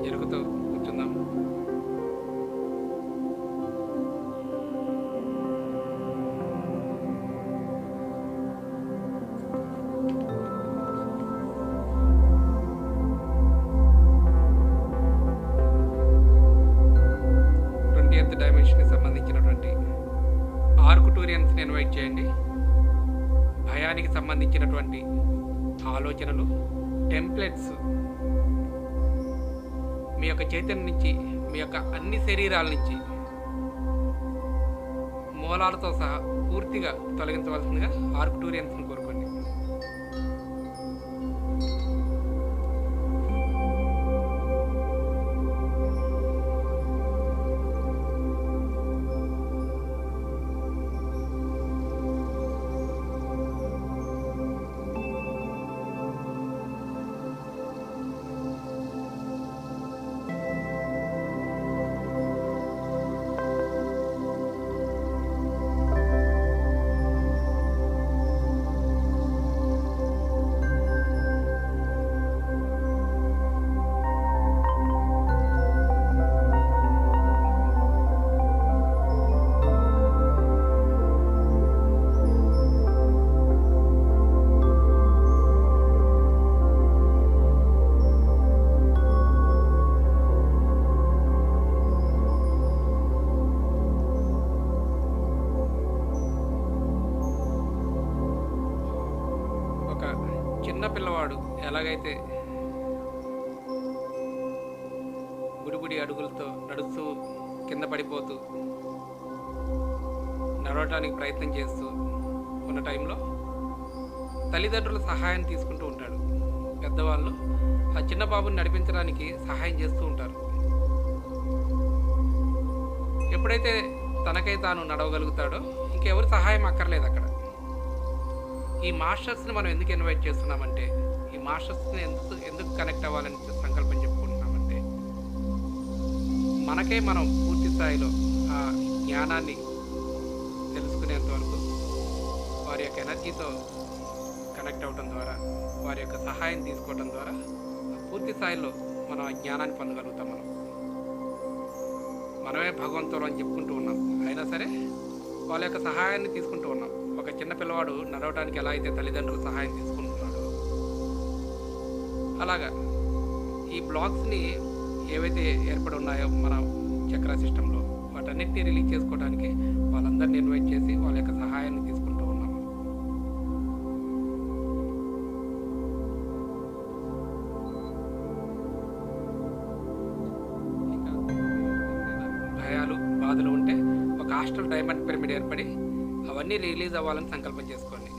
ఎరుగుతో కూర్చుందాం. డైమెన్షన్కి సంబంధించినటువంటి ఆర్కుటూరియన్స్ని ఇన్వైట్ చేయండి. భయానికి సంబంధించినటువంటి ఆలోచనలు, టెంప్లెట్స్ మీ యొక్క చైతన్యం నుంచి, మీ యొక్క అన్ని శరీరాల నుంచి మూలాలతో సహా పూర్తిగా తొలగించవలసిందిగా ఆర్కుటూరియన్స్ని కోరుకోండి. చిన్న పిల్లవాడు ఎలాగైతే బుడిబుడి అడుగులతో నడుస్తూ కింద పడిపోతూ నడవటానికి ప్రయత్నం చేస్తూ ఉన్న టైంలో తల్లిదండ్రుల సహాయం తీసుకుంటూ ఉంటాడు. పెద్దవాళ్ళు ఆ చిన్న బాబుని నడిపించడానికి సహాయం చేస్తూ ఉంటారు. ఎప్పుడైతే తనకై తాను నడవగలుగుతాడో ఇంకెవరి సహాయం అక్కర్లేదు అక్కడ. ఈ మాస్టర్స్ని మనం ఎందుకు ఇన్వైట్ చేస్తున్నామంటే, ఈ మాస్టర్స్ని ఎందుకు కనెక్ట్ అవ్వాలని సంకల్పం చెప్పుకుంటున్నామంటే, మనకే మనం పూర్తి స్థాయిలో ఆ జ్ఞానాన్ని తెలుసుకునేంత వరకు వారి యొక్క ఎనర్జీతో కనెక్ట్ అవ్వడం ద్వారా, వారి యొక్క సహాయం తీసుకోవడం ద్వారా పూర్తి స్థాయిలో మనం ఆ జ్ఞానాన్ని పొందగలుగుతాం. మనమే భగవంతుడు అని చెప్పుకుంటూ ఉన్నాం, అయినా సరే వాళ్ళ యొక్క సహాయాన్ని తీసుకుంటూ ఉన్నాం. ఒక చిన్న పిల్లవాడు నడవడానికి ఎలా అయితే తల్లిదండ్రుల సహాయం తీసుకుంటున్నాడో, అలాగా ఈ బ్లాక్స్ని ఏవైతే ఏర్పడి ఉన్నాయో మన చక్ర సిస్టంలో, వాటన్నిటిని రిలీజ్ చేసుకోవడానికి వాళ్ళందరినీ ఇన్వైట్ చేసి వాళ్ళ యొక్క సహాయాన్ని తీసుకుంటూ ఉన్నాము. భయాలు, బాధలు ఉంటే ఒక ఆస్ట్రల్ డైమండ్ పిరమిడ్ ఏర్పడి అవన్నీ రిలీజ్ అవ్వాలని సంకల్పం చేసుకోండి.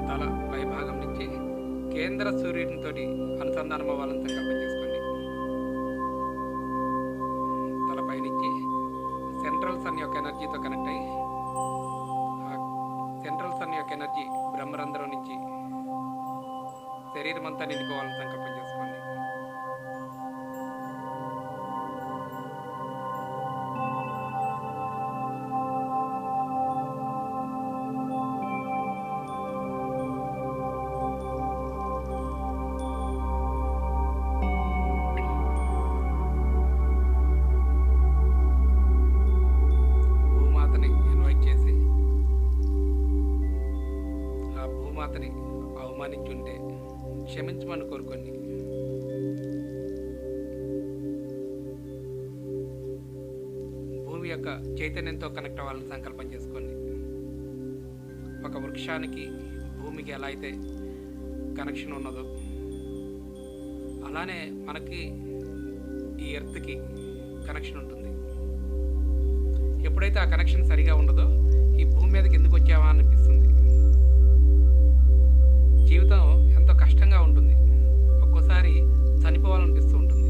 తల పై భాగం నుంచి కేంద్ర సూర్యునితో అనుసంధానం అవ్వాలని సంకల్పం చేసుకోండి. తలపై నుంచి సెంట్రల్ సన్ యొక్క ఎనర్జీతో కనెక్ట్ అయ్యి, ఆ సెంట్రల్ సన్ యొక్క ఎనర్జీ బ్రహ్మరంధ్రం నుంచి శరీరం అంతా నిండిపోవాలని సంకల్పం చేసుకోండి. భూమాతని అవమానించుంటే క్షమించమని కోరుకోండి. భూమి యొక్క చైతన్యంతో కనెక్ట్ అవ్వాలని సంకల్పం చేసుకోండి. ఒక వృక్షానికి భూమికి ఎలా అయితే కనెక్షన్ ఉన్నదో, అలానే మనకి ఈ ఎర్త్కి కనెక్షన్ ఉంటుంది. ఎప్పుడైతే ఆ కనెక్షన్ సరిగా ఉండదో ఈ భూమి మీదకి ఎందుకు వచ్చావా అనిపిస్తుంది. జీవితం ఎంతో కష్టంగా ఉంటుంది, ఒక్కోసారి చనిపోవాలనిపిస్తూ ఉంటుంది.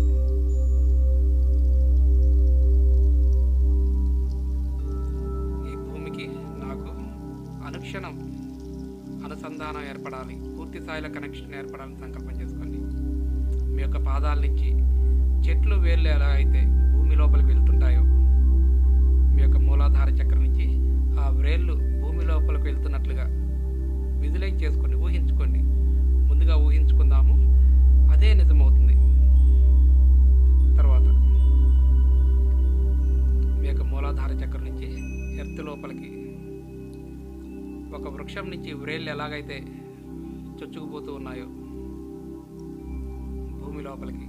ఈ భూమికి నాకు అనుక్షణం అనుసంధానం ఏర్పడాలి, పూర్తి స్థాయిలో కనెక్షన్ ఏర్పడాలని సంకల్పం చేసుకోండి. మీ యొక్క పాదాల నుంచి చెట్లు వేళ్ళు ఎలా అయితే భూమి లోపలికి వెళ్తుంటాయో, మీ యొక్క మూలాధార చక్రం నుంచి ఆ వ్రేళ్ళు భూమి లోపలికి వెళ్తున్నట్లుగా విజువలైజ్ చేసుకోండి, ఊహించుకోండి. ముందుగా ఊహించుకుందాము, అదే నిజమవుతుంది. తర్వాత మీ యొక్క మూలాధార చక్రం నుంచి ఎర్త్ లోపలికి ఒక వృక్షం నుంచి వ్రేళ్ళు ఎలాగైతే చొచ్చుకుపోతూ ఉన్నాయో భూమి లోపలికి,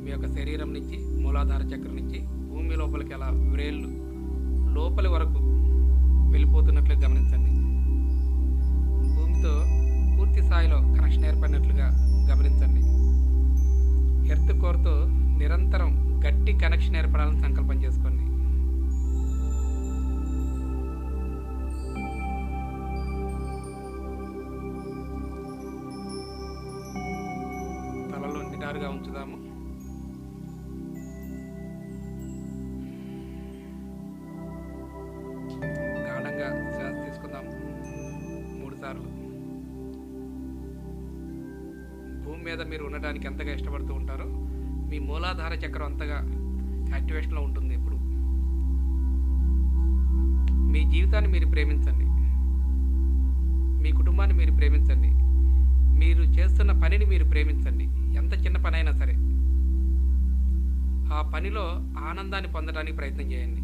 మీ యొక్క శరీరం నుంచి మూలాధార చక్రం నుంచి భూమి లోపలికి అలా వ్రేళ్ళు లోపలి వరకు వెళ్ళిపోతున్నట్లు గమనించండి. భూమితో పూర్తి స్థాయిలో కనెక్షన్ ఏర్పడినట్లుగా గమనించండి. ఎర్త్ కోర్తో నిరంతరం గట్టి కనెక్షన్ ఏర్పడాలని సంకల్పం చేసుకోండి. తలలో నిటారుగా ఉంచుదాము. భూమి మీద మీరు ఉండడానికి ఎంతగా ఇష్టపడుతూ ఉంటారో మీ మూలాధార చక్రం అంతగా యాక్టివేషన్లో ఉంటుంది. ఇప్పుడు మీ జీవితాన్ని మీరు ప్రేమించండి, మీ కుటుంబాన్ని మీరు ప్రేమించండి, మీరు చేస్తున్న పనిని మీరు ప్రేమించండి. ఎంత చిన్న పని అయినా సరే ఆ పనిలో ఆనందాన్ని పొందడానికి ప్రయత్నం చేయండి.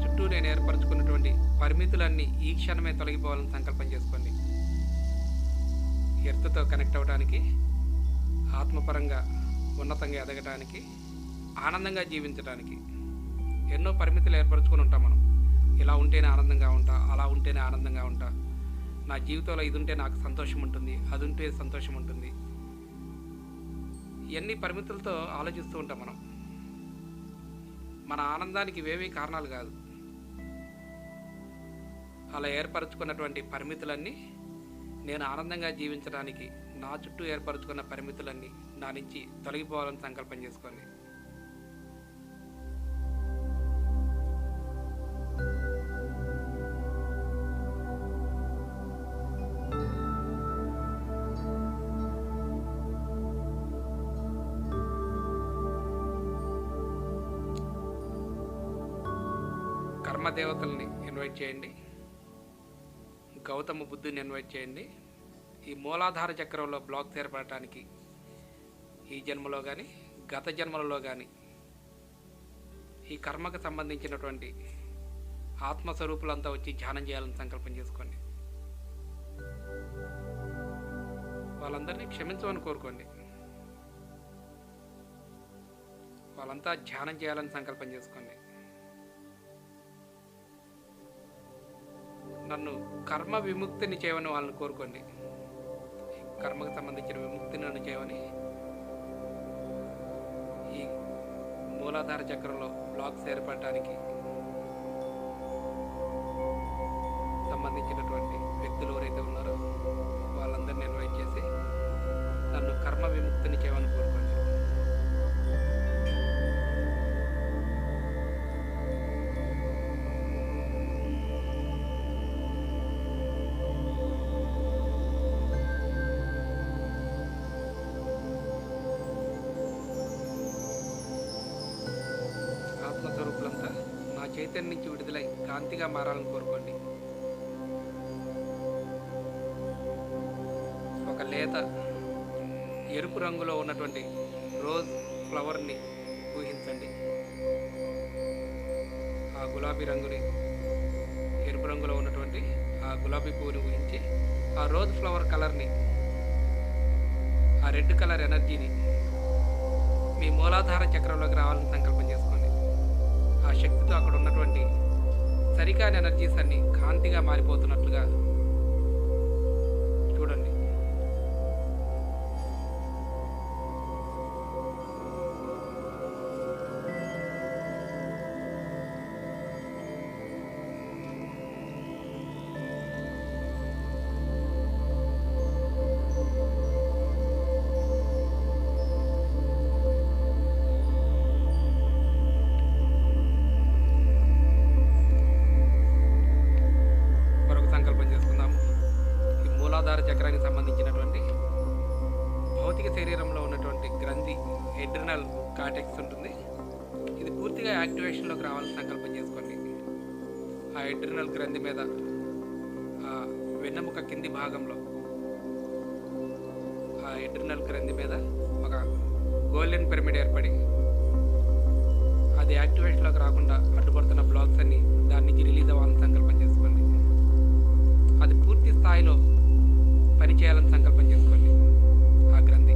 చుట్టూ నేను ఏర్పరచుకున్నటువంటి పరిమితులన్నీ ఈ క్షణమే తొలగిపోవాలని సంకల్పం చేసుకోండి. ఎర్త్తో కనెక్ట్ అవ్వడానికి, ఆత్మపరంగా ఉన్నతంగా ఎదగటానికి, ఆనందంగా జీవించడానికి ఎన్నో పరిమితులు ఏర్పరచుకొని ఉంటాం మనం. ఇలా ఉంటేనే ఆనందంగా ఉంటా, అలా ఉంటేనే ఆనందంగా ఉంటా, నా జీవితంలో ఇది ఉంటే నాకు సంతోషం ఉంటుంది, అది ఉంటే సంతోషం ఉంటుంది. ఇవన్నీ పరిమితులతో ఆలోచిస్తూ ఉంటాం మనం. మన ఆనందానికి ఇవేమీ కారణాలు కాదు. అలా ఏర్పరచుకున్నటువంటి పరిమితులన్నీ నేను ఆనందంగా జీవించడానికి, నా చుట్టూ ఏర్పరచుకున్న పరిమితులన్నీ నా నుంచి తొలగిపోవాలని సంకల్పం చేసుకోండి. కర్మదేవతల్ని ఇన్వైట్ చేయండి, గౌతమ బుద్ధుని ఇన్వైట్ చేయండి. ఈ మూలాధార చక్రంలో బ్లాక్స్ ఏర్పడటానికి ఈ జన్మలో కానీ గత జన్మలలో కానీ ఈ కర్మకు సంబంధించినటువంటి ఆత్మస్వరూపులంతా వచ్చి ధ్యానం చేయాలని సంకల్పం చేసుకోండి. వాళ్ళందరినీ క్షమించమని కోరుకోండి. వాళ్ళంతా ధ్యానం చేయాలని సంకల్పం చేసుకోండి. నన్ను కర్మ విముక్తిని చేయమని వాళ్ళని కోరుకోండి. కర్మకు సంబంధించిన విముక్తిని నన్ను చేయమని ఈ మూలాధార చక్రంలో బ్లాక్స్ ఏర్పడటానికి సంబంధించినటువంటి వ్యక్తులు ఎవరైతే ఉన్నారో వాళ్ళందరినీ ఇన్వైట్ చేసి నన్ను కర్మ విముక్తిని చేయమని కోరుకోండి. ఆత్మస్వరూపులంతా నా చైతన్యం నుంచి విడుదలై కాంతిగా మారాలని కోరుకోండి. ఒక లేత ఎరుపు రంగులో ఉన్నటువంటి రోజ్ ఫ్లవర్ని ఊహించండి. ఆ గులాబీ రంగుని, ఎరుపు రంగులో ఉన్నటువంటి ఆ గులాబీ పువ్వుని ఊహించి ఆ రోజ్ ఫ్లవర్ కలర్ని, ఆ రెడ్ కలర్ ఎనర్జీని మీ మూలాధార చక్రంలోకి రావాలని సంకల్పం చేసుకోండి. ఆ శక్తితో అక్కడ ఉన్నటువంటి సరికాని ఎనర్జీస్ అన్ని కాంతిగా మారిపోతున్నట్లుగా చూడండి. మూలాధార చక్రానికి సంబంధించినటువంటి భౌతిక శరీరంలో ఉన్నటువంటి గ్రంథి ఎడ్రినల్ కార్టెక్స్ ఉంటుంది. ఇది పూర్తిగా యాక్టివేషన్లోకి రావాలని సంకల్పం చేసుకోండి. ఆ ఎడ్రినల్ గ్రంథి మీద, ఆ వెన్నెముక కింది భాగంలో, ఆ ఎడ్రినల్ గ్రంథి మీద ఒక గోల్డెన్ పిరమిడ్ ఏర్పడి అది యాక్టివేషన్లోకి రాకుండా అడ్డుపడుతున్న బ్లాక్స్ అన్ని దాని నుంచి రిలీజ్ అవ్వాలని సంకల్పం చేసుకోండి. అది పూర్తి స్థాయిలో పని చేయాలని సంకల్పం చేసుకోండి. ఆ గ్రంథి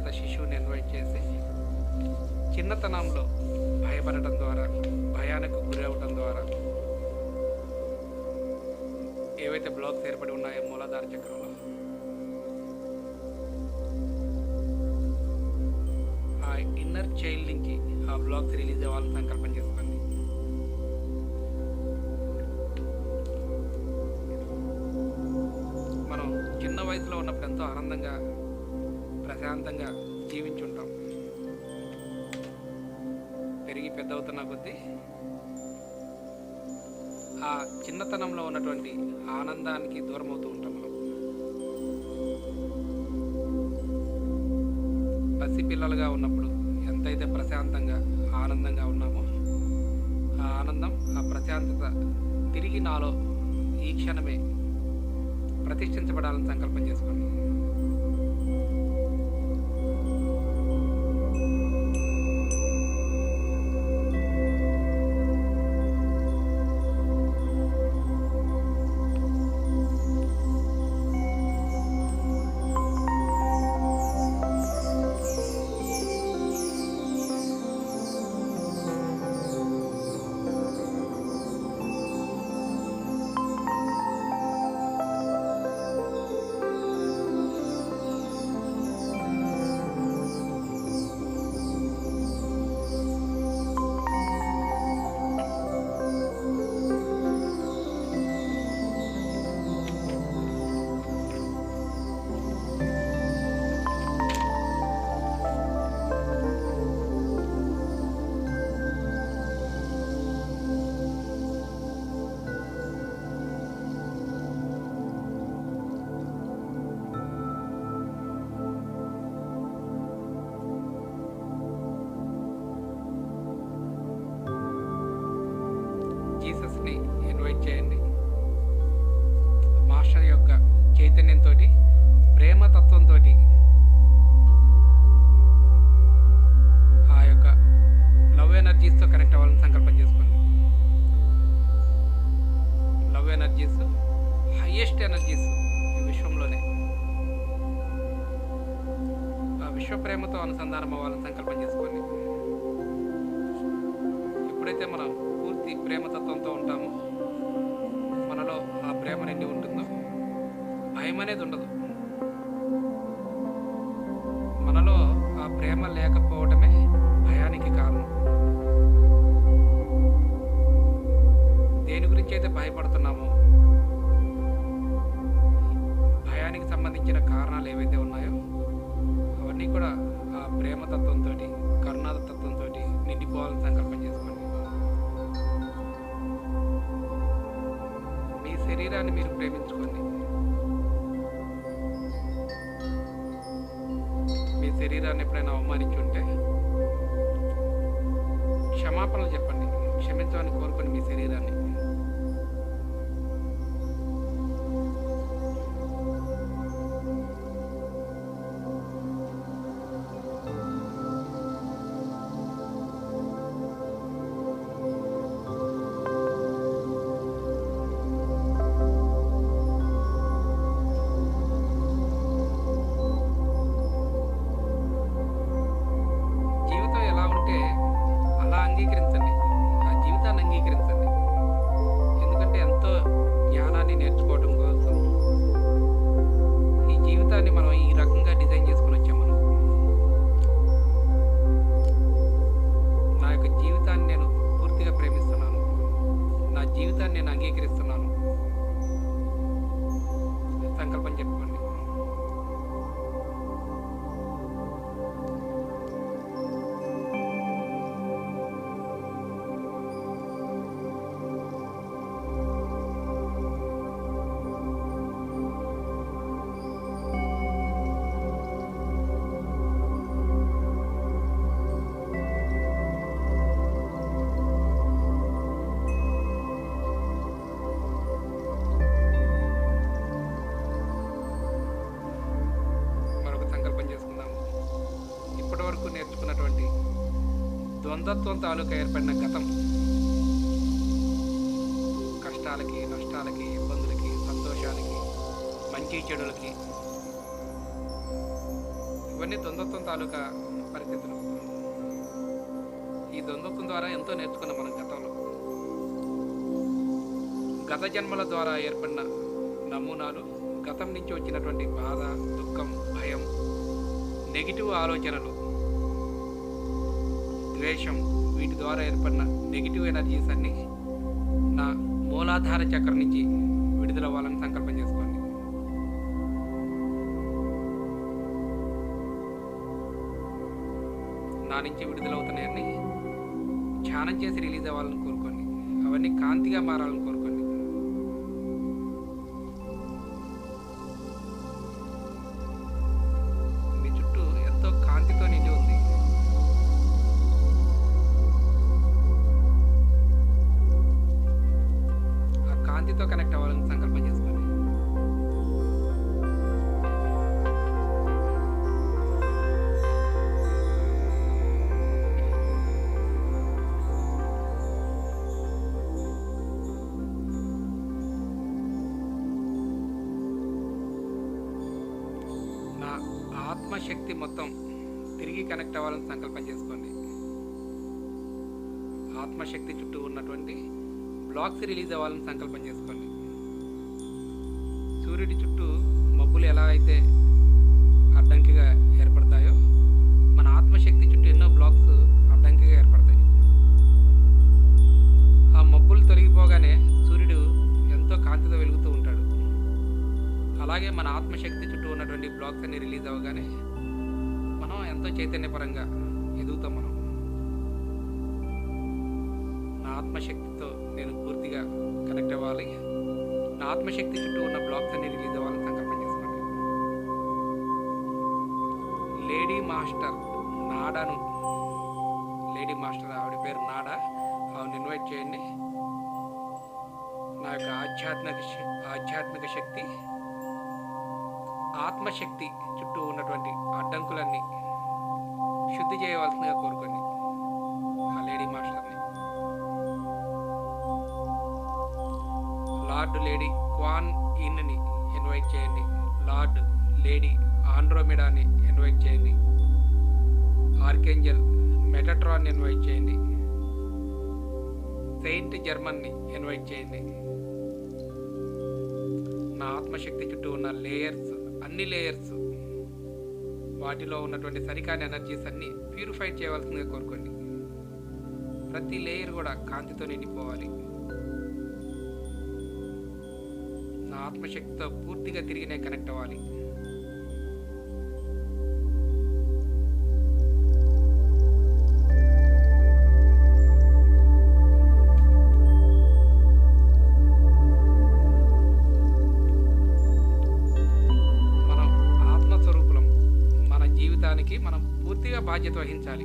నవజాత శిశువుని ఇన్వైట్ చేసి చిన్నతనంలో భయపడటం ద్వారా, భయానికి గురవటం ద్వారా ఏవైతే బ్లాక్స్ ఏర్పడి ఉన్నాయో మూలాధార చక్రంలో, ఆ ఇన్నర్ చైల్డ్ నుంచి ఆ బ్లాక్స్ రిలీజ్ అవ్వాలని సంకల్పం చేసుకోండి. మనం చిన్న వయసులో ఉన్నప్పుడు ఎంతో ఆనందంగా ప్రశాంతంగా జీవించుంటాం. పెరిగి పెద్ద అవుతున్న కొద్దీ ఆ చిన్నతనంలో ఉన్నటువంటి ఆనందానికి దూరం అవుతూ ఉంటాం. మనం పసిపిల్లలుగా ఉన్నప్పుడు ఎంతైతే ప్రశాంతంగా ఆనందంగా ఉన్నామో, ఆ ఆనందం, ఆ ప్రశాంతత తిరిగి నాలో ఈ క్షణమే ప్రతిష్ఠించబడాలని సంకల్పం చేసుకోండి. జీసస్ని ఇన్వైట్ చేయండి. మాస్టర్ యొక్క చైతన్యంతో, ప్రేమతత్వంతో ఆ యొక్క లవ్ ఎనర్జీస్తో కనెక్ట్ అవ్వాలని సంకల్పం చేసుకోండి. లవ్ ఎనర్జీస్ హైయెస్ట్ ఎనర్జీస్ ఈ విశ్వంలోనే. ఆ విశ్వ ప్రేమతో అనుసంధానం అవ్వాలని సంకల్పం చేసుకోండి. ఎప్పుడైతే మనం పూర్తి ప్రేమతత్వంతో ఉంటామో, మనలో ఆ ప్రేమ నిండి ఉంటుందో భయం అనేది ఉండదు. మనలో ఆ ప్రేమ లేకపోవడమే భయానికి కారణం. దేని గురించి అయితే భయపడుతున్నామో, భయానికి సంబంధించిన కారణాలు ఏవైతే ఉన్నాయో అవన్నీ కూడా ఆ ప్రేమతత్వంతో, కరుణాతత్వంతో నిండిపోవాలని సంకల్పం చేసుకోండి. మీ శరీరాన్ని మీరు ప్రేమించుకోండి. మీ శరీరాన్ని ఎప్పుడైనా అవమానించుంటే క్షమాపణలు చెప్పండి. క్షమించమని కోరుకోండి మీ శరీరాన్ని. అంగీకరించండి. ఆ జీవితాన్ని అంగీకరించండి. ఎందుకంటే ఎంతో జ్ఞానాన్ని నేర్చుకోవడం కోసం ఈ జీవితాన్ని మనం ఈ రకంగా డిజైన్ చేసుకుని వచ్చాం. మనం నా యొక్క జీవితాన్ని నేను పూర్తిగా ప్రేమిస్తున్నాను, నా జీవితాన్ని నేను అంగీకరిస్తున్నాను సంకల్పం చెప్పుకోండి. ఇప్పటివరకు నేర్చుకున్నటువంటి ద్వంద్వత్వం తాలూకా ఏర్పడిన గతం, కష్టాలకి, నష్టాలకి, ఇబ్బందులకి, సంతోషాలకి, మంచి చెడులకి ఇవన్నీ ద్వంద్వత్వం తాలూకా పరిస్థితులు. ఈ ద్వంద్వత్వం ద్వారా ఎంతో నేర్చుకున్నాం మనం గతంలో. గత జన్మల ద్వారా ఏర్పడిన నమూనాలు, గతం నుంచి వచ్చినటువంటి బాధ, దుఃఖం, భయం, నెగిటివ్ ఆలోచనలు, ద్వేషం, వీటి ద్వారా ఏర్పడిన నెగిటివ్ ఎనర్జీస్ అన్నీ నా మూలాధార చక్రం నుంచి విడుదలవ్వాలని సంకల్పం చేసుకోండి. నా నుంచి విడుదలవుతున్నాయని ధ్యానం చేసి రిలీజ్ అవ్వాలని కోరుకోండి. అవన్నీ కాంతిగా మారాలని కోరుకోండి. మీ చుట్టూ ఎంతో కాంతితో నిండి ఉంది. ఆ కాంతితో కనెక్ట్ అవ్వాలని సంకల్పం చేసుకోండి. ఆత్మశక్తి మొత్తం తిరిగి కనెక్ట్ అవ్వాలని సంకల్పం చేసుకోండి. ఆత్మశక్తి చుట్టూ ఉన్నటువంటి బ్లాక్స్ రిలీజ్ అవ్వాలని సంకల్పం చేసుకోండి. సూర్యుడి చుట్టూ మబ్బులు ఎలా అయితే అడ్డంకిగా ఏర్పడతాయో, మన ఆత్మశక్తి చుట్టూ ఎన్నో బ్లాక్స్ అడ్డంకిగా ఏర్పడతాయి. ఆ మబ్బులు తొలగిపోగానే సూర్యుడు ఎంతో కాంతితో వెలుగుతూ ఉంటాడు. అలాగే మన ఆత్మశక్తి చుట్టూ ఉన్నటువంటి బ్లాక్స్ అన్ని రిలీజ్ అవ్వగానే మనం ఎంతో చైతన్యపరంగా ఎదుగుతాం. మనం నా ఆత్మశక్తితో నేను పూర్తిగా కనెక్ట్ అవ్వాలి. నా ఆత్మశక్తి చుట్టూ ఉన్న బ్లాక్స్ అన్ని రిలీజ్ అవ్వాలని సంకల్పం చేసుకోండి. లేడీ మాస్టర్ నాడాను, లేడీ మాస్టర్ ఆవిడ పేరు నాడా, ఆవిడని ఇన్వైట్ చేయండి. నా యొక్క ఆధ్యాత్మిక శక్తి, ఆత్మశక్తి చుట్టూ ఉన్నటువంటి అడ్డంకులన్నీ శుద్ధి చేయవలసిందిగా కోరుకోండి ఆ లేడీ మాస్టర్ని. లార్డ్ లేడీ క్వాన్ ఇన్ని ఇన్వైట్ చేయండి. లార్డ్ లేడీ ఆండ్రోమిడాని ఇన్వైట్ చేయండి. ఆర్కేంజల్ మెటాట్రాన్ ఇన్వైట్ చేయండి. సెయింట్ జర్మన్ని ఇన్వైట్ చేయండి. నా ఆత్మశక్తి చుట్టూ ఉన్న లేయర్స్, అన్ని లేయర్స్, వాటిలో ఉన్నటువంటి సరికాని ఎనర్జీస్ అన్నీ ప్యూరిఫై చేయవలసిందిగా కోరుకోండి. ప్రతి లేయర్ కూడా కాంతితో నిండిపోవాలి. నా ఆత్మశక్తితో పూర్తిగా తిరిగి నేను కనెక్ట్ అవ్వాలి. మనం పూర్తిగా బాధ్యత వహించాలి.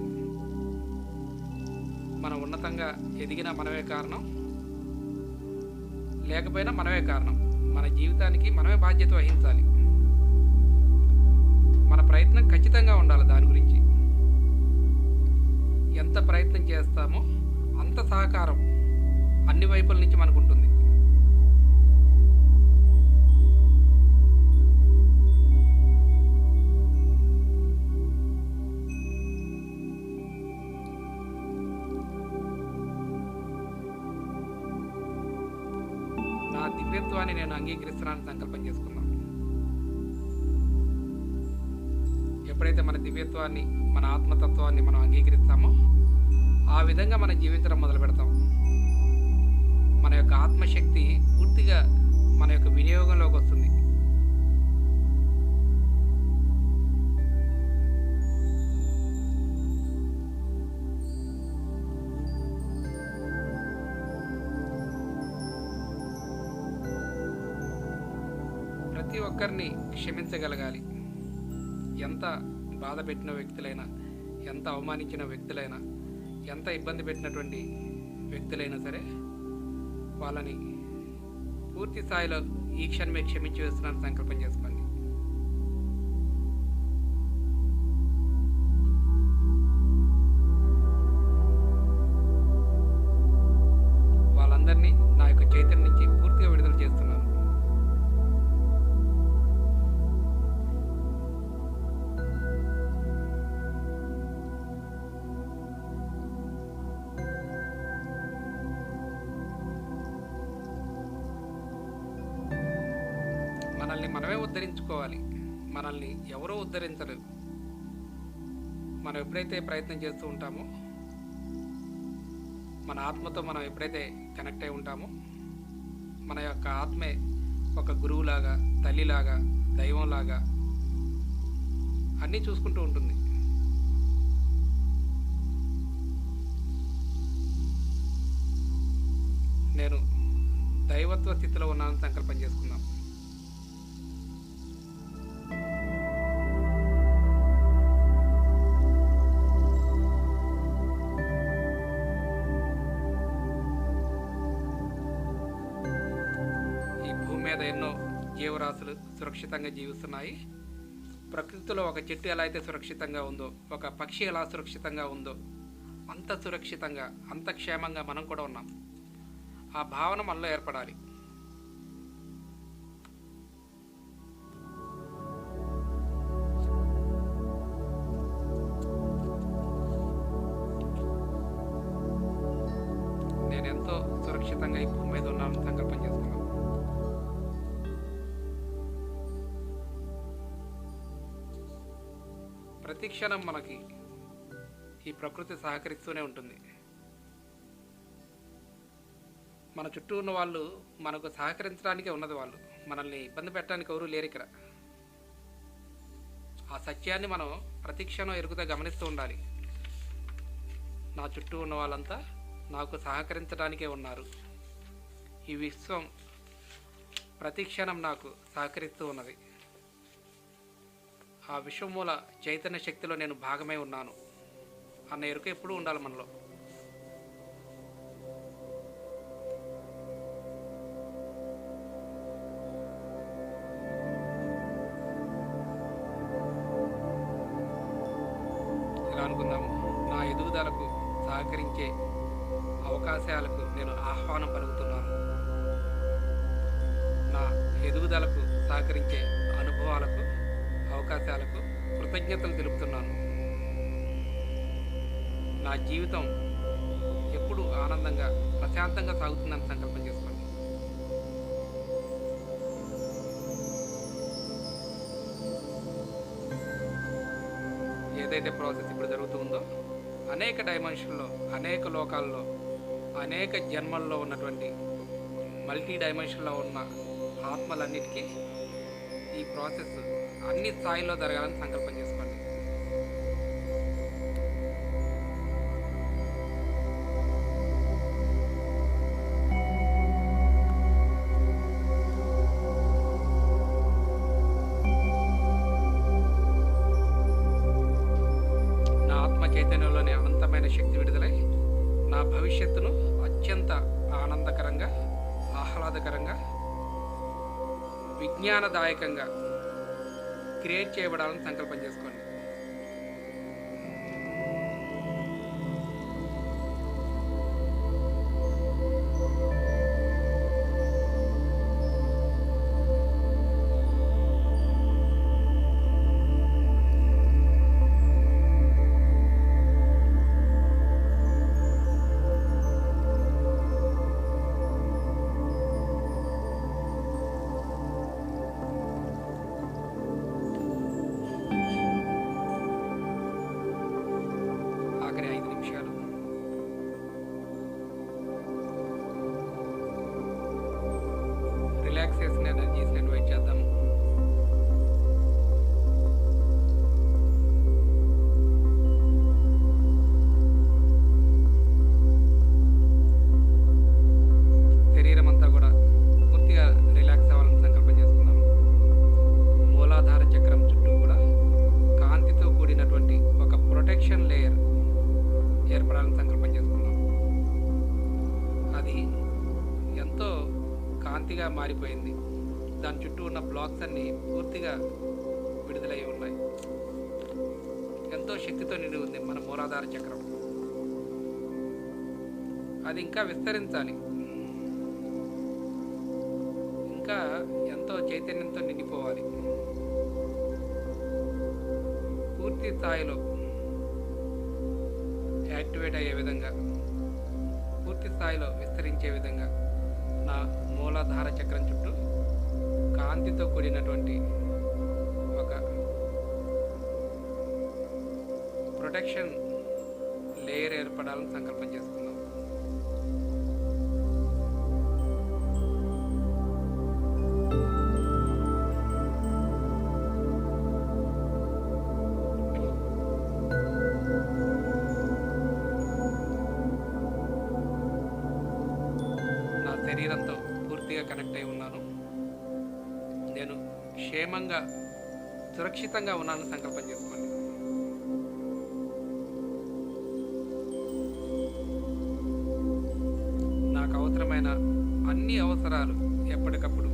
మనం ఉన్నతంగా ఎదిగిన మనమే కారణం, లేకపోయినా మనమే కారణం. మన జీవితానికి మనమే బాధ్యత వహించాలి. మన ప్రయత్నం ఖచ్చితంగా ఉండాలి. దాని గురించి ఎంత ప్రయత్నం చేస్తామో అంత సహకారం అన్ని వైపుల నుంచి మనకు ఉంటుంది. నా దివ్యత్వాన్ని నేను అంగీకరిస్తున్నానని సంకల్పం చేసుకుందాం. ఎప్పుడైతే మన దివ్యత్వాన్ని, మన ఆత్మతత్వాన్ని మనం అంగీకరిస్తామో ఆ విధంగా మనం జీవించడం మొదలు పెడతాం. మన యొక్క ఆత్మశక్తి పూర్తిగా మన యొక్క వినియోగంలోకి వస్తుంది. ప్రతి ఒక్కరిని క్షమించగలగాలి. ఎంత బాధ పెట్టిన వ్యక్తులైనా, ఎంత అవమానించిన వ్యక్తులైనా, ఎంత ఇబ్బంది పెట్టినటువంటి వ్యక్తులైనా సరే వాళ్ళని పూర్తి స్థాయిలో ఈ క్షణమే క్షమించి వేస్తున్నాను సంకల్పం చేసుకోండి. వాళ్ళందరినీ నా యొక్క చైతన్యం నుంచి పూర్తిగా విడుదల చేస్తున్నాను. మనల్ని మనమే ఉద్ధరించుకోవాలి. మనల్ని ఎవరో ఉద్ధరించరు. మనం ఎప్పుడైతే ప్రయత్నం చేస్తూ ఉంటామో, మన ఆత్మతో మనం ఎప్పుడైతే కనెక్ట్ అయి ఉంటామో, మన యొక్క ఆత్మే ఒక గురువులాగా, తల్లిలాగా, దైవంలాగా అన్నీ చూసుకుంటూ ఉంటుంది. నేను దైవత్వ స్థితిలో ఉన్నానని సంకల్పం చేసుకుందాం. ఈ భూమి మీద ఎన్నో జీవరాశులు సురక్షితంగా జీవిస్తున్నాయి. ప్రకృతిలో ఒక చెట్టు ఎలా అయితే సురక్షితంగా ఉందో, ఒక పక్షి ఎలా సురక్షితంగా ఉందో, అంత సురక్షితంగా, అంత క్షేమంగా మనం కూడా ఉన్నాం. ఆ భావన మనలో ఏర్పడాలి. నేను ఎంతో సురక్షితంగా ఈ భూమి మీద ఉన్నానని సంకల్పం చేసుకున్నాను. ప్రతి క్షణం మనకి ఈ ప్రకృతి సహకరిస్తూనే ఉంటుంది. మన చుట్టూ ఉన్న వాళ్ళు మనకు సహకరించడానికే ఉన్నది. వాళ్ళు మనల్ని ఇబ్బంది పెట్టడానికి ఎవరూ లేరు ఇక్కడ. ఆ సత్యాన్ని మనం ప్రతి క్షణం ఎరుగుతా గమనిస్తూ ఉండాలి. నా చుట్టూ ఉన్న వాళ్ళంతా నాకు సహకరించడానికే ఉన్నారు. ఈ విశ్వం ప్రతి క్షణం నాకు సహకరిస్తూ ఉన్నది. ఆ విశ్వమూల చైతన్య శక్తిలో నేను భాగమై ఉన్నాను అన్న ఎరుక ఎప్పుడూ ఉండాలి మనలో. ఇలా అనుకుందాము, నా ఎదుగుదలకు సహకరించే అవకాశాలకు నేను ఆహ్వానం పలుకుతున్నాను. నా ఎదుగుదలకు సహకరించే అనుభవాలకు, అవకాశాలకు కృతజ్ఞతలు తెలుపుతున్నాను. నా జీవితం ఎప్పుడు ఆనందంగా, ప్రశాంతంగా సాగుతుందని సంకల్పం చేసుకోండి. ఏదైతే ప్రాసెస్ ఇప్పుడు జరుగుతుందో, అనేక డైమెన్షన్లో, అనేక లోకాల్లో, అనేక జన్మల్లో ఉన్నటువంటి మల్టీ డైమెన్షన్లో ఉన్న ఆత్మలన్నిటికీ ఈ ప్రాసెస్ అన్ని స్థాయిలో జరగాలని సంకల్పం చేసుకోండి. నా ఆత్మ చైతన్యంలోని అనంతమైన శక్తి విడుదలై నా భవిష్యత్తును అత్యంత ఆనందకరంగా, ఆహ్లాదకరంగా, విజ్ఞానదాయకంగా క్రియేట్ చేయబడాలని సంకల్పం చేసుకోండి. ఆఖరి 5 నిమిషాలు. రిలాక్సేషన్ ఎనర్జీస్ని ఇన్వైట్ చేద్దాము. శరీరం అంతా కూడా పూర్తిగా రిలాక్స్ అవ్వాలని సంకల్పం చేసుకుందాము. మూలాధార చక్రం చుట్టూ కూడా కాంతితో కూడినటువంటి ఒక ప్రొటెక్షన్ లేయర్ ఏర్పడాలని సంకల్పం చేసుకుందాం. అది ఎంతో కాంతిగా మారిపోయింది. దాని చుట్టూ ఉన్న బ్లాక్స్ అన్నీ పూర్తిగా విడుదలై ఉన్నాయి. ఎంతో శక్తితో నిండి ఉంది మన మూలాధార చక్రం. అది ఇంకా విస్తరించాలి. ఇంకా ఎంతో చైతన్యంతో నిండిపోవాలి. పూర్తి స్థాయిలో యాక్టివేట్ అయ్యే విధంగా, పూర్తి స్థాయిలో విస్తరించే విధంగా నా మూలాధార చక్రం చుట్టూ కాంతితో కూడినటువంటి ఒక ప్రొటెక్షన్ లేయర్ ఏర్పడాలని సంకల్పం చేసుకుందాం. నా శరీరంతో పూర్తిగా కనెక్ట్ అయి ఉన్నాను. నేను క్షేమంగా సురక్షితంగా ఉన్నానని సంకల్పం చేసుకోండి. నాకు అవసరమైన అన్ని అవసరాలు ఎప్పటికప్పుడు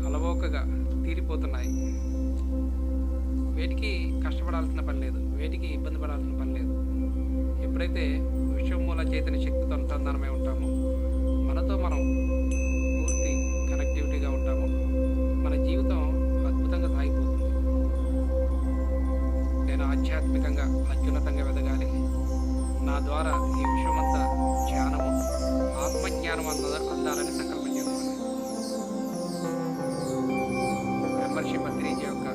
అలవోకగా తీరిపోతున్నాయి. వేటికి కష్టపడాల్సిన పని లేదు, వేటికి ఇబ్బంది పడాల్సిన పని లేదు. ఎప్పుడైతే విశ్వమూల చైతన్య శక్తితో అనుసంధానమై ఉంటామో, మనతో మనం పూర్తి కనెక్టివిటీగా ఉంటామో, మన జీవితం అద్భుతంగా సాగిపోతుంది. నేను ఆధ్యాత్మికంగా అత్యున్నతంగా ఎదగాలి. నా ద్వారా ఈ విశ్వమంతా జ్ఞానము, ఆత్మజ్ఞానం అందాలని సంకల్పం చేసుకోండి. బ్రహ్మర్షి పత్రిజీ యొక్క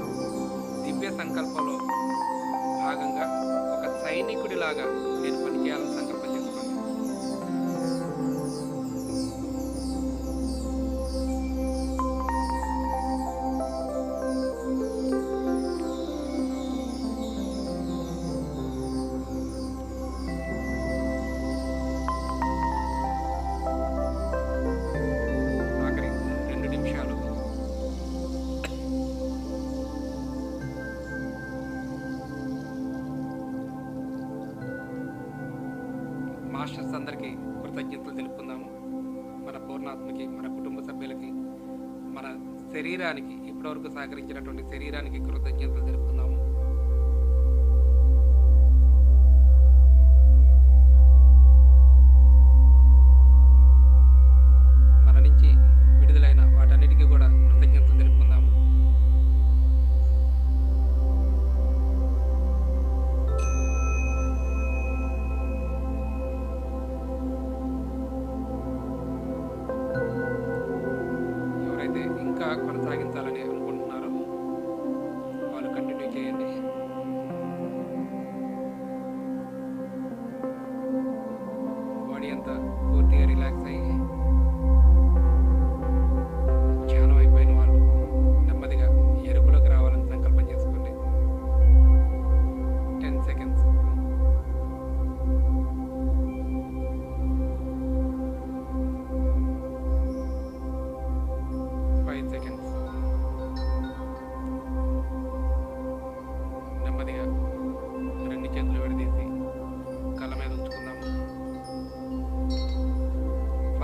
దివ్య సంకల్పంలో భాగంగా ఒక సైనికుడిలాగా నేను పనిచేయాలని సంకల్పం చేసుకోండి. ఆఖరి 2 నిమిషాలు. మాస్టర్స్ అందరికీ కృతజ్ఞతలు తెలుపుకుందాము. మన పూర్ణాత్మకి, మన కుటుంబ సభ్యులకి, మన శరీరానికి, ఇప్పటివరకు సహకరించినటువంటి శరీరానికి కృతజ్ఞతలు తెలుపుకుందాము. మన నుంచి విడుదలైన వాటన్నిటికీ కూడా కృతజ్ఞతలు తెలుపుకుందాము. ఎవరైతే ఇంకా కొనసాగించాలని అనుకుంటున్నారో వాళ్ళు కంటిన్యూ చేయండి. బాడీ అంతా పూర్తిగా రిలాక్స్ అయ్యి ధ్యానం అయిపోయిన వాళ్ళు నెమ్మదిగా ఎరుపులోకి రావాలని సంకల్పం చేసుకోండి. 10 సెకండ్స్. 5 సెకండ్స్. నెమ్మదిగా 2 చేతులు విడదీసి కళ్ళ మీద ఉంచుకుందాము.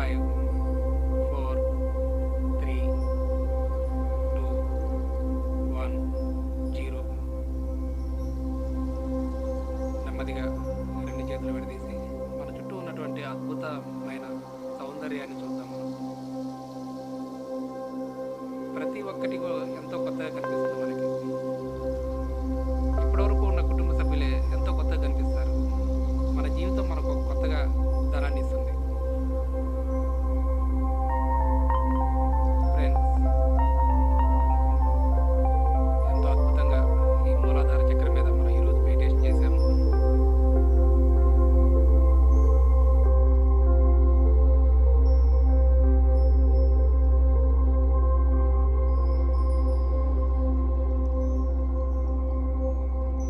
5, 4, 3, 2, 1, 0. నెమ్మదిగా 2 చేతులు విడదీసి మన చుట్టూ ఉన్నటువంటి అద్భుతమైన సౌందర్యాన్ని చూద్దాం. మనం ప్రతి ఒక్కటి ఎంతో కొత్తగా కనిపిస్తుంది మనకి.